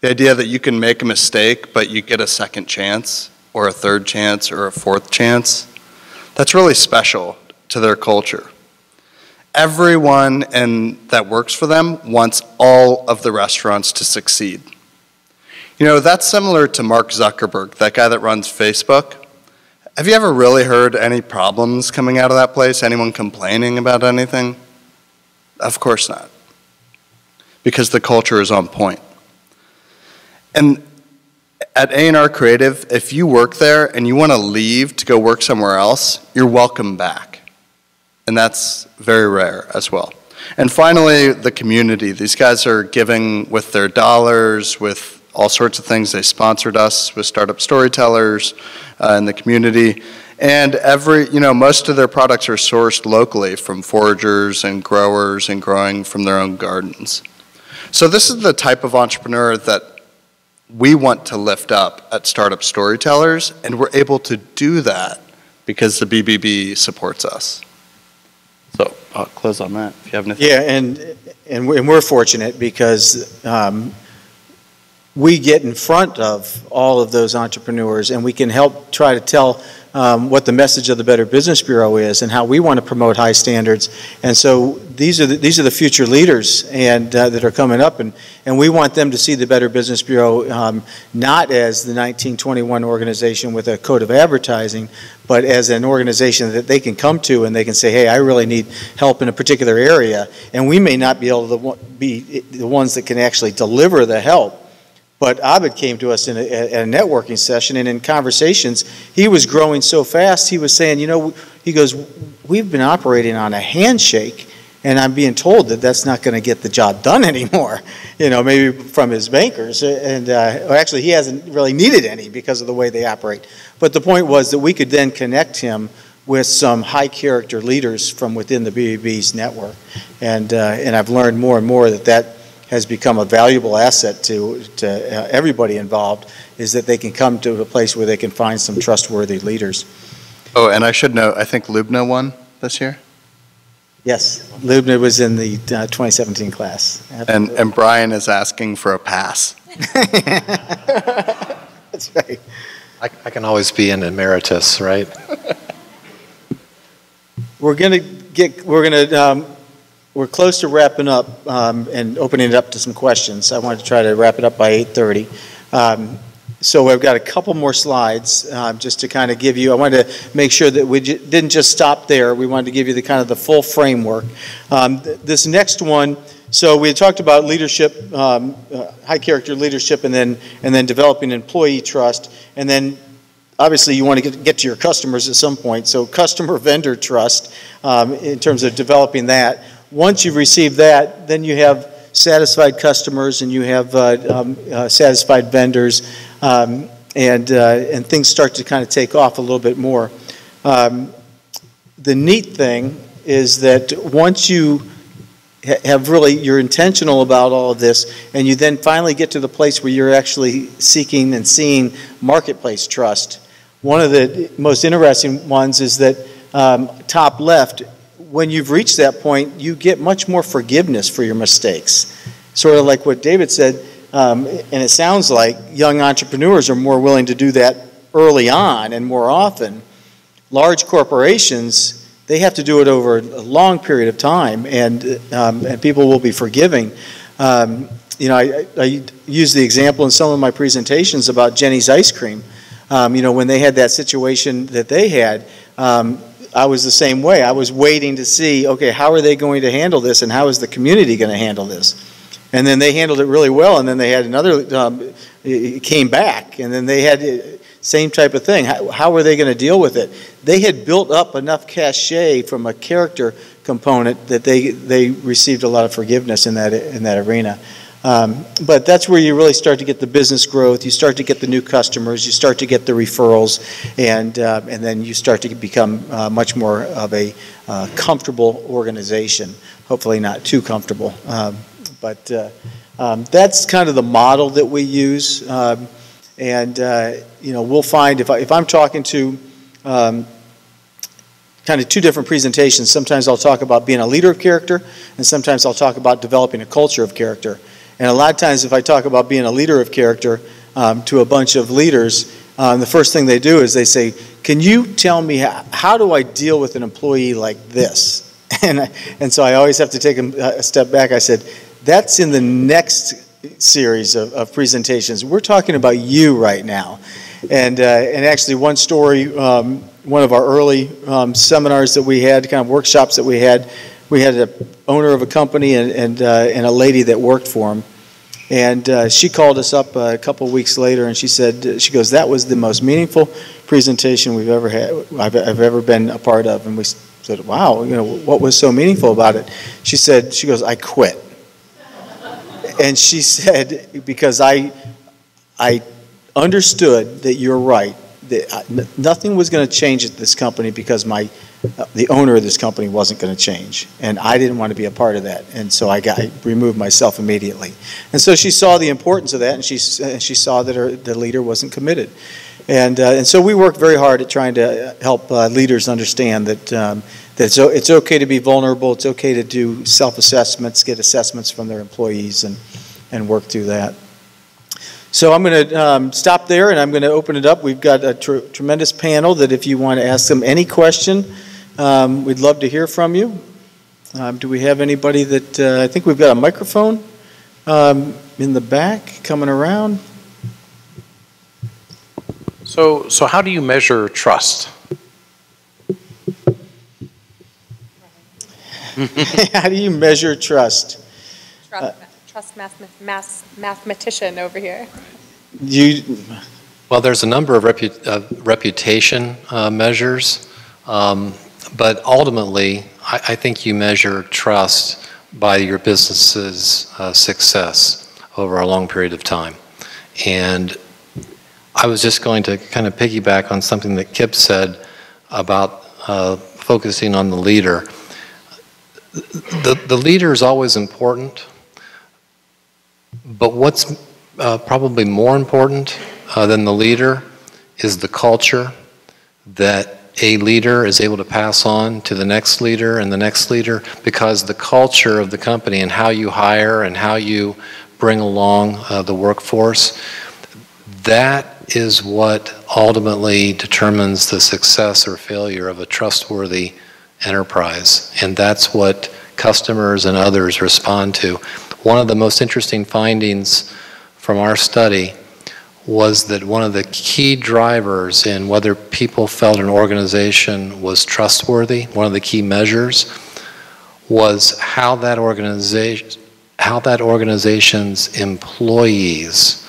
The idea that you can make a mistake, but you get a second chance, or a third chance, or a fourth chance. That's really special to their culture. Everyone that works for them wants all of the restaurants to succeed. That's similar to Mark Zuckerberg, that guy that runs Facebook. Have you ever really heard any problems coming out of that place? Anyone complaining about anything? Of course not. Because the culture is on point. And at A&R Creative, if you work there and you want to leave to go work somewhere else, you're welcome back. And that's very rare as well. And finally, the community. These guys are giving with their dollars, with all sorts of things. They sponsored us with Startup Storytellers in the community. And most of their products are sourced locally from foragers and growers and growing from their own gardens. So this is the type of entrepreneur that we want to lift up at Startup Storytellers, and we're able to do that because the BBB supports us. So I'll close on that if you have anything. Yeah, and we're fortunate because we get in front of all of those entrepreneurs, and we can help try to tell what the message of the Better Business Bureau is and how we want to promote high standards. And so these are the future leaders and that are coming up, and we want them to see the Better Business Bureau not as the 1921 organization with a code of advertising, but as an organization that they can come to and they can say, hey, I really need help in a particular area, and we may not be able to be the ones that can actually deliver the help. But Abid came to us at a networking session, and in conversations, he was growing so fast, he was saying, he goes, we've been operating on a handshake, and I'm being told that that's not going to get the job done anymore, maybe from his bankers. And actually, he hasn't really needed any because of the way they operate. But the point was that we could then connect him with some high-character leaders from within the BBB's network. And I've learned more and more that has become a valuable asset to everybody involved, is that they can come to a place where they can find some trustworthy leaders. Oh, and I should note, I think Lubna won this year? Yes, Lubna was in the 2017 class. And Bryan is asking for a pass. That's right. I can always be an emeritus, right? We're close to wrapping up and opening it up to some questions. I wanted to try to wrap it up by 8:30. So I've got a couple more slides just to kind of give you, I wanted to make sure that we didn't just stop there. We wanted to give you the full framework. This next one, so we had talked about leadership, high character leadership, and then developing employee trust, and then obviously you want to get to your customers at some point. So customer vendor trust in terms of developing that. Once you've received that, then you have satisfied customers and you have satisfied vendors, and things start to kind of take off a little bit more. The neat thing is that once you you're intentional about all of this, and you then finally get to the place where you're actually seeking and seeing marketplace trust. One of the most interesting ones is that top left, when you've reached that point, you get much more forgiveness for your mistakes. Sort of like what David said, and it sounds like young entrepreneurs are more willing to do that early on and more often. Large corporations, they have to do it over a long period of time, and people will be forgiving. I use the example in some of my presentations about Jenny's Ice Cream. When they had that situation that they had, I was the same way. I was waiting to see, okay, how are they going to handle this, and how is the community going to handle this? And then they handled it really well, and then they had another, it came back, and then they had same type of thing. How were they going to deal with it? They had built up enough cachet from a character component that they received a lot of forgiveness in that arena. But that's where you really start to get the business growth. You start to get the new customers. You start to get the referrals, and then you start to become much more of a comfortable organization. Hopefully not too comfortable, but that's kind of the model that we use. We'll find if I'm talking to kind of two different presentations. Sometimes I'll talk about being a leader of character, and sometimes I'll talk about developing a culture of character. And a lot of times if I talk about being a leader of character to a bunch of leaders, the first thing they do is they say, can you tell me how do I deal with an employee like this? And so I always have to take a step back. I said, that's in the next series of presentations. We're talking about you right now. And actually one story, one of our early seminars that we had, kind of workshops that we had an owner of a company and a lady that worked for him. And she called us up a couple of weeks later, and she said, she goes, that was the most meaningful presentation we've ever had, I've ever been a part of. And we said, wow, what was so meaningful about it? She goes, I quit. And she said, because I understood that you're right, nothing was going to change at this company because the owner of this company wasn't going to change, and I didn't want to be a part of that, and so I removed myself immediately. And so she saw the importance of that, and she saw that the leader wasn't committed, and so we worked very hard at trying to help leaders understand that it's okay to be vulnerable, it's okay to do self-assessments, get assessments from their employees, and work through that. So I'm going to stop there, and I'm going to open it up. We've got a tremendous panel that if you want to ask them any question, we'd love to hear from you. Do we have anybody that, I think we've got a microphone in the back coming around. So how do you measure trust? How do you measure trust? Trust mathematician over here. Well, there's a number of reputation measures, but ultimately, I think you measure trust by your business's success over a long period of time. And I was just going to kind of piggyback on something that Kip said about focusing on the leader. The leader is always important, but what's probably more important than the leader is the culture that a leader is able to pass on to the next leader and the next leader, because the culture of the company and how you hire and how you bring along the workforce, that is what ultimately determines the success or failure of a trustworthy enterprise, and that's what customers and others respond to. One of the most interesting findings from our study was that one of the key drivers in whether people felt an organization was trustworthy, one of the key measures, was how that organization's employees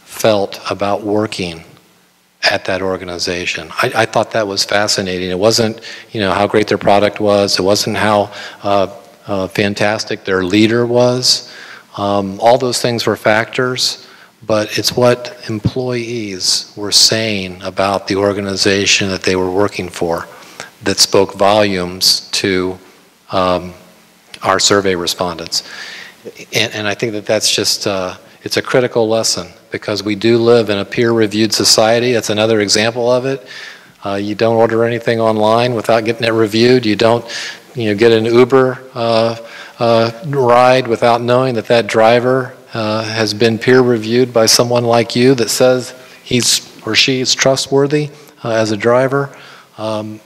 felt about working at that organization. I thought that was fascinating. It wasn't, how great their product was. It wasn't how fantastic their leader was. All those things were factors, but it's what employees were saying about the organization that they were working for that spoke volumes to our survey respondents. And I think that that's just, it's a critical lesson, because we do live in a peer-reviewed society. That's another example of it. You don't order anything online without getting it reviewed. You don't get an Uber ride without knowing that that driver has been peer-reviewed by someone like you that says he's or she is trustworthy as a driver. Our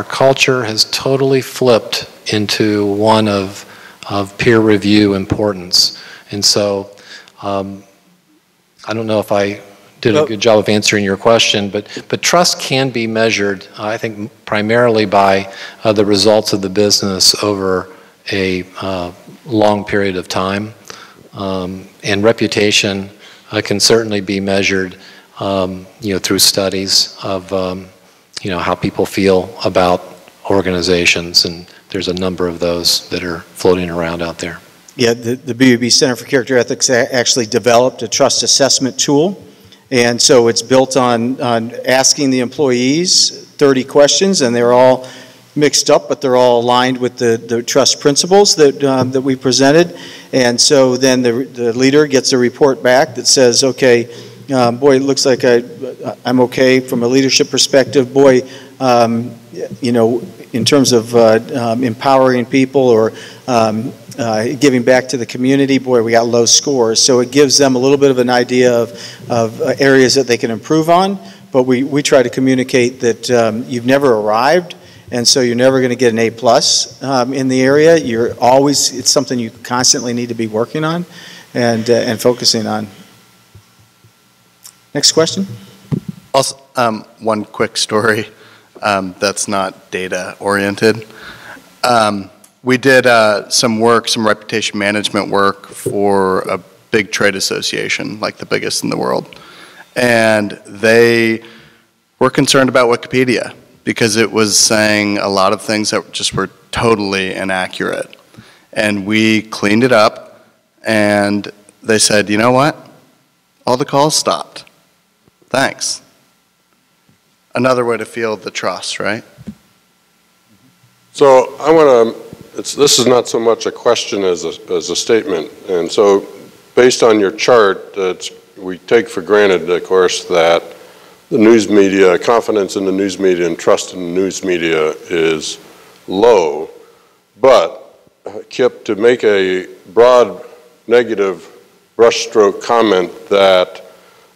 culture has totally flipped into one of peer review importance. And so I don't know if I did a good job of answering your question, but trust can be measured, I think, primarily by the results of the business over a long period of time. And reputation can certainly be measured, through studies of, how people feel about organizations, and there's a number of those that are floating around out there. Yeah, the BUB Center for Character Ethics actually developed a trust assessment tool, and so it's built on asking the employees 30 questions, and they're all mixed up, but they're all aligned with the trust principles that we presented. And so then the leader gets a report back that says, okay, boy, it looks like I'm okay from a leadership perspective. Boy, in terms of empowering people or giving back to the community, boy, we got low scores. So it gives them a little bit of an idea of areas that they can improve on. But we try to communicate that you've never arrived, and so you're never going to get an A+ in the area. It's something you constantly need to be working on and focusing on. Next question. Also, one quick story that's not data oriented. We did some reputation management work for a big trade association, like the biggest in the world. And they were concerned about Wikipedia because it was saying a lot of things that just were totally inaccurate. And we cleaned it up, and they said, you know what? All the calls stopped. Thanks. another way to feel the trust, right? So I want to, this is not so much a question as a statement. And so based on your chart, we take for granted, of course, that the news media, confidence in the news media and trust in the news media is low. But Kip, to make a broad negative brushstroke comment that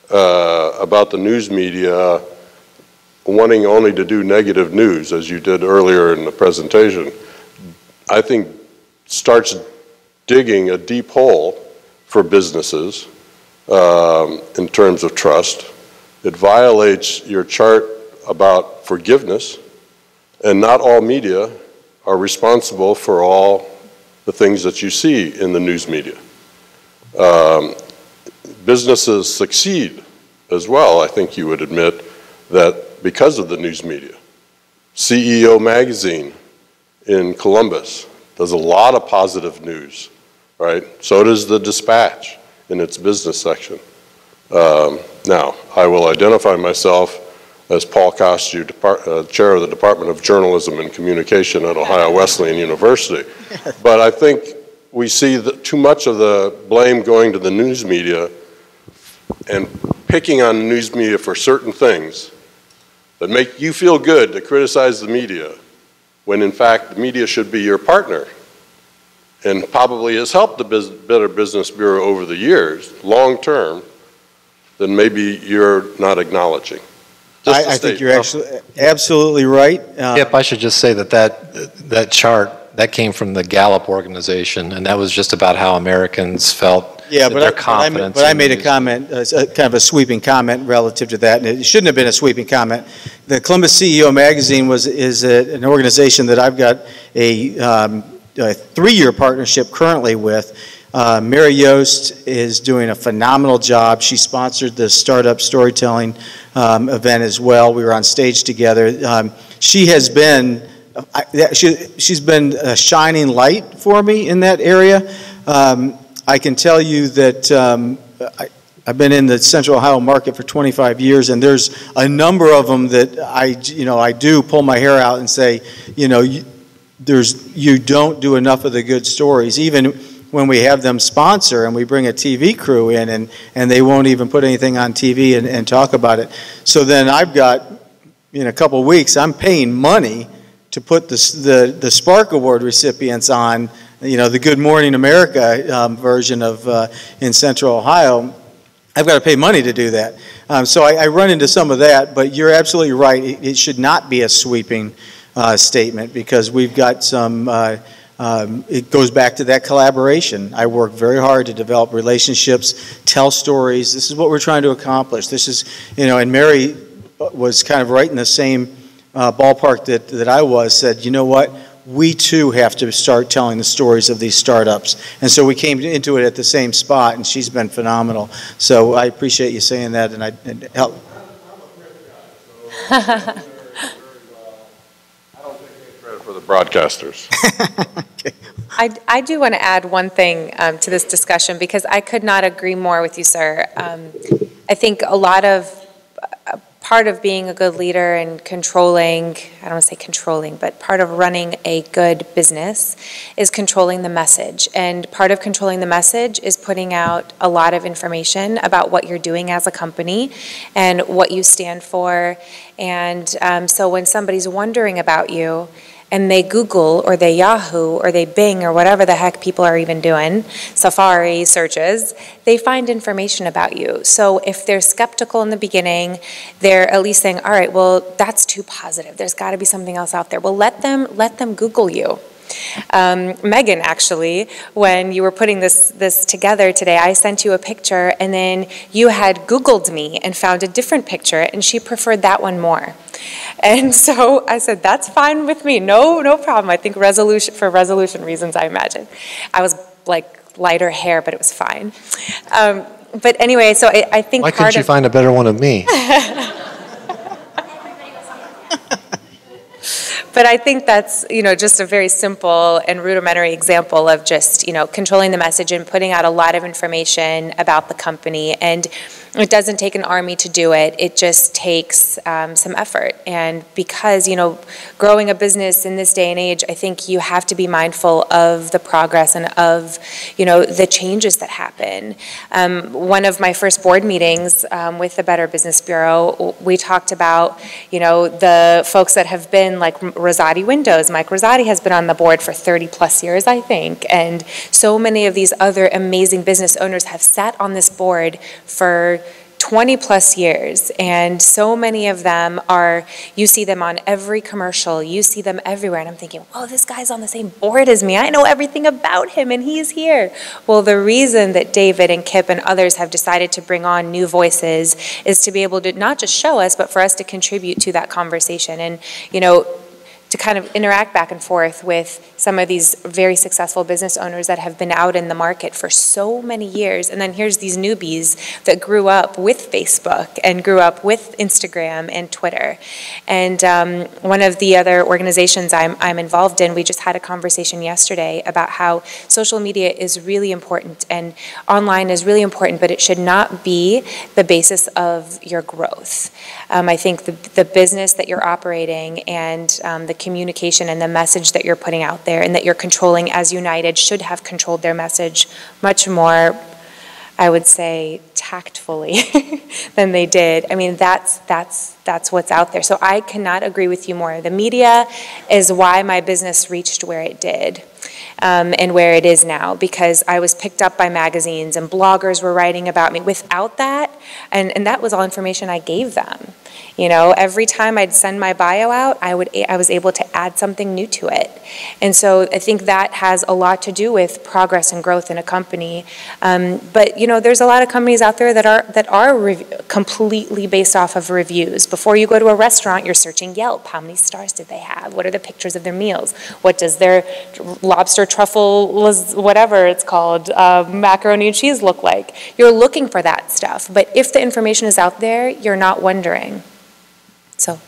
about the news media wanting only to do negative news, as you did earlier in the presentation, I think starts digging a deep hole for businesses in terms of trust. It violates your chart about forgiveness, and not all media are responsible for all the things that you see in the news media. Businesses succeed as well, I think you would admit, that because of the news media. CEO Magazine in Columbus does a lot of positive news, right? So does the Dispatch in its business section. Now, I will identify myself as Paul Costu, Chair of the Department of Journalism and Communication at Ohio Wesleyan University. But I think we see too much of the blame going to the news media and picking on the news media for certain things that make you feel good to criticize the media, when in fact the media should be your partner and probably has helped the Better Business Bureau over the years, long term, then maybe you're not acknowledging. I think you're actually absolutely right. Yep, I should just say that chart, that came from the Gallup organization, and that was just about how Americans felt. Yeah, but I made a comment, kind of a sweeping comment relative to that, and it shouldn't have been a sweeping comment. The Columbus CEO Magazine is an organization that I've got a 3-year partnership currently with. Mary Yost is doing a phenomenal job. She sponsored the startup storytelling event as well. We were on stage together. She has been, she's been a shining light for me in that area. I can tell you that I've been in the Central Ohio market for 25 years, and there's a number of them that I do pull my hair out and say, you don't do enough of the good stories, even when we have them sponsor and we bring a TV crew in and they won't even put anything on TV and talk about it. So then I've got, in a couple of weeks, I'm paying money to put the Spark Award recipients on, the Good Morning America version of in Central Ohio. I've got to pay money to do that. So I run into some of that, but you're absolutely right. It should not be a sweeping statement, because we've got some, it goes back to that collaboration. I work very hard to develop relationships, tell stories. This is what we're trying to accomplish. This is, and Mary was kind of right in the same ballpark that I was, said, you know what? We too have to start telling the stories of these startups. And so we came into it at the same spot, and she's been phenomenal. So I appreciate you saying that, and help. I don't take any credit for the broadcasters. Okay. I do want to add one thing to this discussion, because I could not agree more with you, sir. I think part of being a good leader and controlling, I don't want to say controlling, but part of running a good business is controlling the message. And part of controlling the message is putting out a lot of information about what you're doing as a company and what you stand for. And so when somebody's wondering about you, and they Google or they Yahoo or they Bing or whatever the heck people are even doing, Safari searches, they find information about you. So if they're skeptical in the beginning, they're at least saying, all right, well, that's too positive. There's got to be something else out there. Well, let them Google you. Megan, actually, when you were putting this together today, I sent you a picture, and then you had Googled me and found a different picture, and she preferred that one more. And so I said, that's fine with me. No problem. I think for resolution reasons, I imagine. I was like lighter hair, but it was fine. But anyway, so I think why couldn't you find a better one of me? But I think that's, just a very simple and rudimentary example of just, controlling the message and putting out a lot of information about the company. And it doesn't take an army to do it. It just takes some effort. And because, growing a business in this day and age, I think you have to be mindful of the progress and of, the changes that happen. One of my first board meetings with the Better Business Bureau, we talked about, the folks that have been like Rosati Windows. Mike Rosati has been on the board for 30 plus years, I think. And so many of these other amazing business owners have sat on this board for 20 plus years, and so many of them you see them on every commercial, you see them everywhere, and I'm thinking, whoa, this guy's on the same board as me, I know everything about him, and he's here. Well, the reason that David and Kip and others have decided to bring on new voices is to be able to not just show us, but for us to contribute to that conversation, and to kind of interact back and forth with some of these very successful business owners that have been out in the market for so many years. And then here's these newbies that grew up with Facebook and grew up with Instagram and Twitter. And one of the other organizations I'm involved in, we just had a conversation yesterday about how social media is really important and online is really important, but it should not be the basis of your growth. I think the business that you're operating and the communication and the message that you're putting out there and that you're controlling as United should have controlled their message much more, I would say, tactfully than they did. I mean, that's what's out there. So I cannot agree with you more. The media is why my business reached where it did. And where it is now, because I was picked up by magazines and bloggers were writing about me. Without that, and that was all information I gave them. Every time I'd send my bio out, I was able to add something new to it. And so I think that has a lot to do with progress and growth in a company. But there's a lot of companies out there that are completely based off of reviews. Before you go to a restaurant, you're searching Yelp. How many stars did they have? What are the pictures of their meals? What does their lobster truffle, whatever it's called, macaroni and cheese look like? You're looking for that stuff. But if the information is out there, you're not wondering. So. And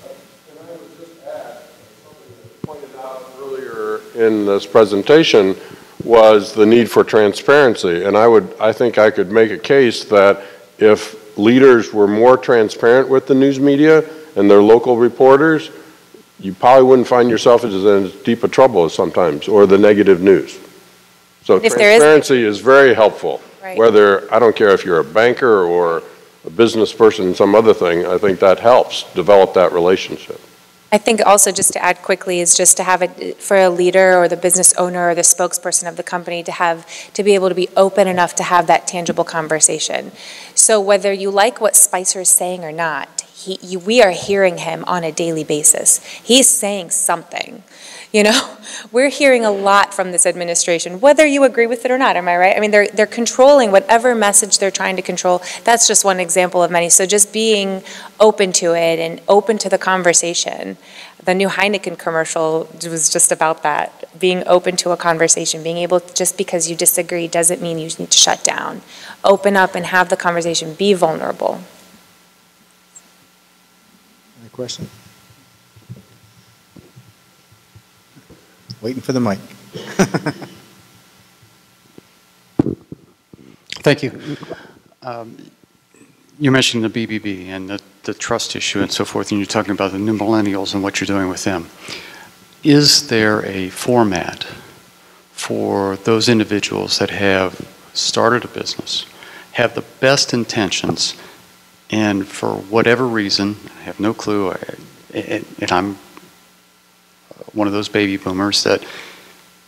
I would just add, something that pointed out earlier in this presentation was the need for transparency. And I think I could make a case that if leaders were more transparent with the news media and their local reporters, you probably wouldn't find yourself in as deep a trouble as sometimes, or the negative news. So transparency is very helpful. Right. Whether, I don't care if you're a banker or a business person, some other thing, I think that helps develop that relationship. I think also, just to add quickly, is just to have it for a leader or the business owner or the spokesperson of the company to be able to be open enough to have that tangible conversation. So whether you like what Spicer is saying or not, we are hearing him on a daily basis. He's saying something. We're hearing a lot from this administration, whether you agree with it or not. Am I right? I mean, they're controlling whatever message they're trying to control. That's just one example of many. So just being open to it and open to the conversation. The new Heineken commercial was just about that. Being open to a conversation, being able, just because you disagree doesn't mean you need to shut down. Open up and have the conversation. Be vulnerable. Any question? Waiting for the mic. Thank you. You mentioned the BBB and the trust issue and so forth, and you're talking about the new millennials and what you're doing with them. Is there a format for those individuals that have started a business, have the best intentions, and for whatever reason, I have no clue, and I'm one of those baby boomers that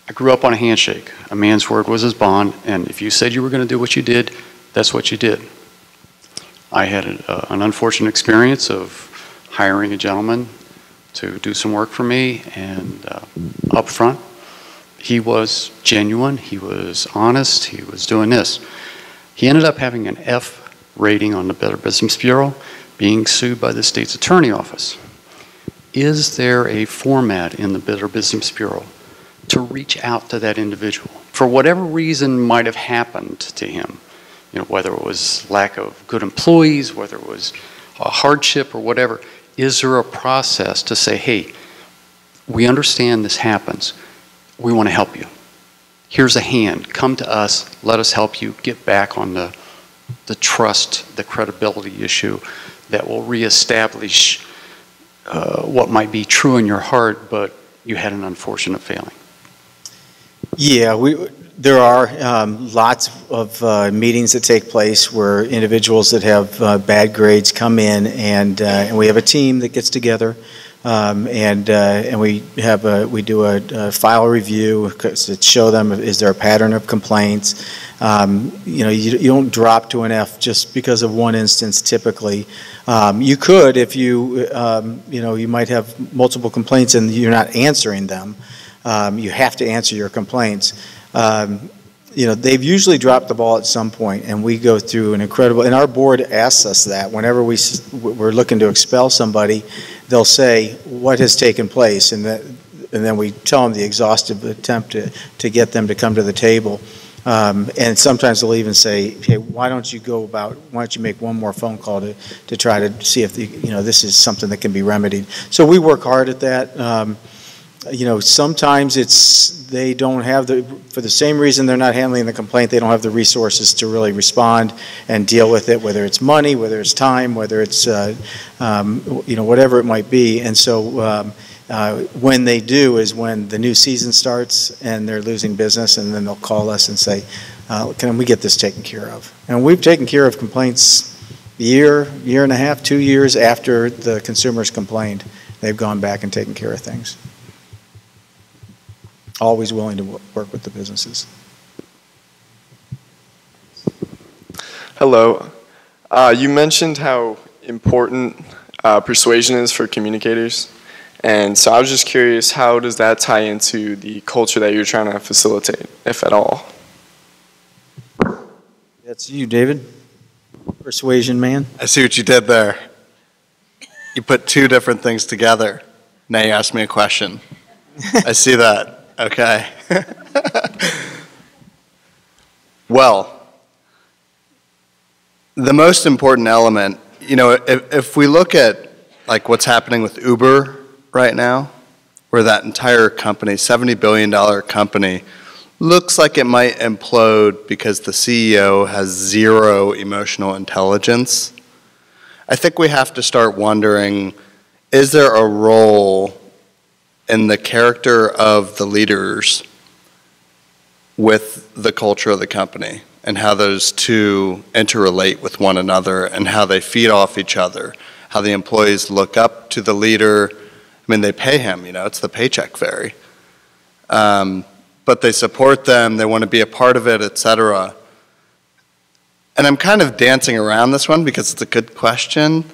I grew up on a handshake. A man's word was his bond, and if you said you were going to do what you did, that's what you did. I had an unfortunate experience of hiring a gentleman to do some work for me, and up front, he was genuine, he was honest, he was doing this. He ended up having an F rating on the Better Business Bureau, being sued by the state's attorney office. Is there a format in the Better Business Bureau to reach out to that individual for whatever reason might have happened to him? Whether it was lack of good employees, whether it was a hardship or whatever. Is there a process to say, hey, we understand this happens. We want to help you. Here's a hand. Come to us. Let us help you get back on the trust, the credibility issue that will reestablish what might be true in your heart, but you had an unfortunate failing. Yeah, there are lots of meetings that take place where individuals that have bad grades come in, and we have a team that gets together, and we do a file review to show them, is there a pattern of complaints. You don't drop to an F just because of one instance typically. You could if you might have multiple complaints and you're not answering them. You have to answer your complaints. They've usually dropped the ball at some point, and we go through an incredible, and our board asks us that whenever we're looking to expel somebody, they'll say, what has taken place? And then we tell them the exhaustive attempt to get them to come to the table. And sometimes they'll even say, hey, why don't you make one more phone call to try to see if this is something that can be remedied. So we work hard at that. Sometimes they don't have for the same reason they're not handling the complaint, they don't have the resources to really respond and deal with it, whether it's money, whether it's time, whether it's, whatever it might be. And so when they do is when the new season starts and they're losing business, and then they'll call us and say, can we get this taken care of? And we've taken care of complaints a year and a half, 2 years after the consumers complained. They've gone back and taken care of things. Always willing to work with the businesses. Hello. You mentioned how important persuasion is for communicators. And so I was just curious, how does that tie into the culture that you're trying to facilitate, if at all? That's you, David. Persuasion man. I see what you did there. You put two different things together. Now you ask me a question. I see that. Okay. Well, the most important element, if we look at like what's happening with Uber right now, where that entire company, $70 billion company, looks like it might implode because the CEO has zero emotional intelligence, I think we have to start wondering, is there a role in the character of the leaders with the culture of the company, and how those two interrelate with one another and how they feed off each other, how the employees look up to the leader. I mean, they pay him, it's the paycheck fairy. But they support them, they want to be a part of it, etc. And I'm kind of dancing around this one because it's a good question.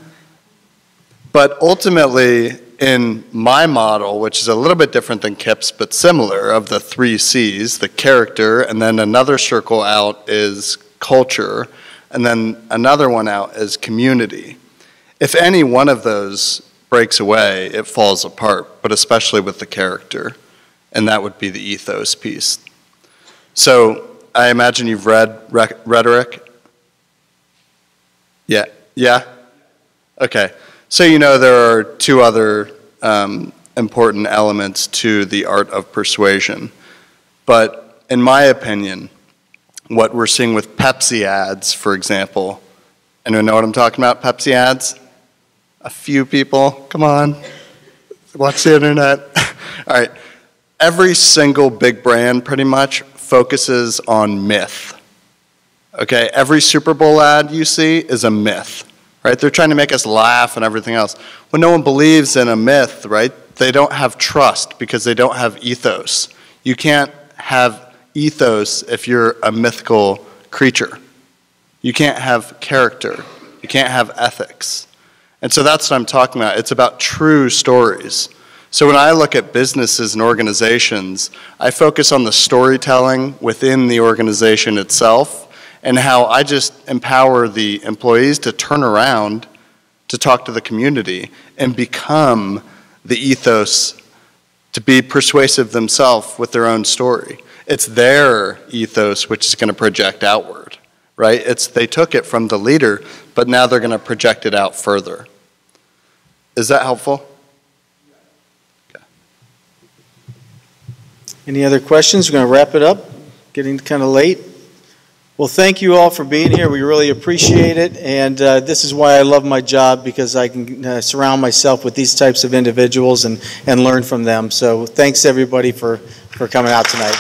But ultimately, in my model, which is a little bit different than Kip's, but similar, of the 3 C's, the character, and then another circle out is culture, and then another one out is community. If any one of those breaks away, it falls apart, but especially with the character, and that would be the ethos piece. So I imagine you've read Rhetoric? Yeah? Yeah? Okay. So there are 2 other important elements to the art of persuasion. But in my opinion, what we're seeing with Pepsi ads, for example, anyone know what I'm talking about, Pepsi ads? A few people, come on, watch the internet. All right, every single big brand pretty much focuses on myth. Okay, every Super Bowl ad you see is a myth. Right? They're trying to make us laugh and everything else. When no one believes in a myth, right, they don't have trust because they don't have ethos. You can't have ethos if you're a mythical creature. You can't have character. You can't have ethics. And so that's what I'm talking about. It's about true stories. So when I look at businesses and organizations, I focus on the storytelling within the organization itself, and how I just empower the employees to turn around to talk to the community and become the ethos, to be persuasive themselves with their own story. It's their ethos which is going to project outward, right? They took it from the leader, but now they're going to project it out further. Is that helpful? Okay. Any other questions? We're going to wrap it up. Getting kind of late. Well, thank you all for being here. We really appreciate it, and this is why I love my job, because I can surround myself with these types of individuals and learn from them. So thanks, everybody, for coming out tonight.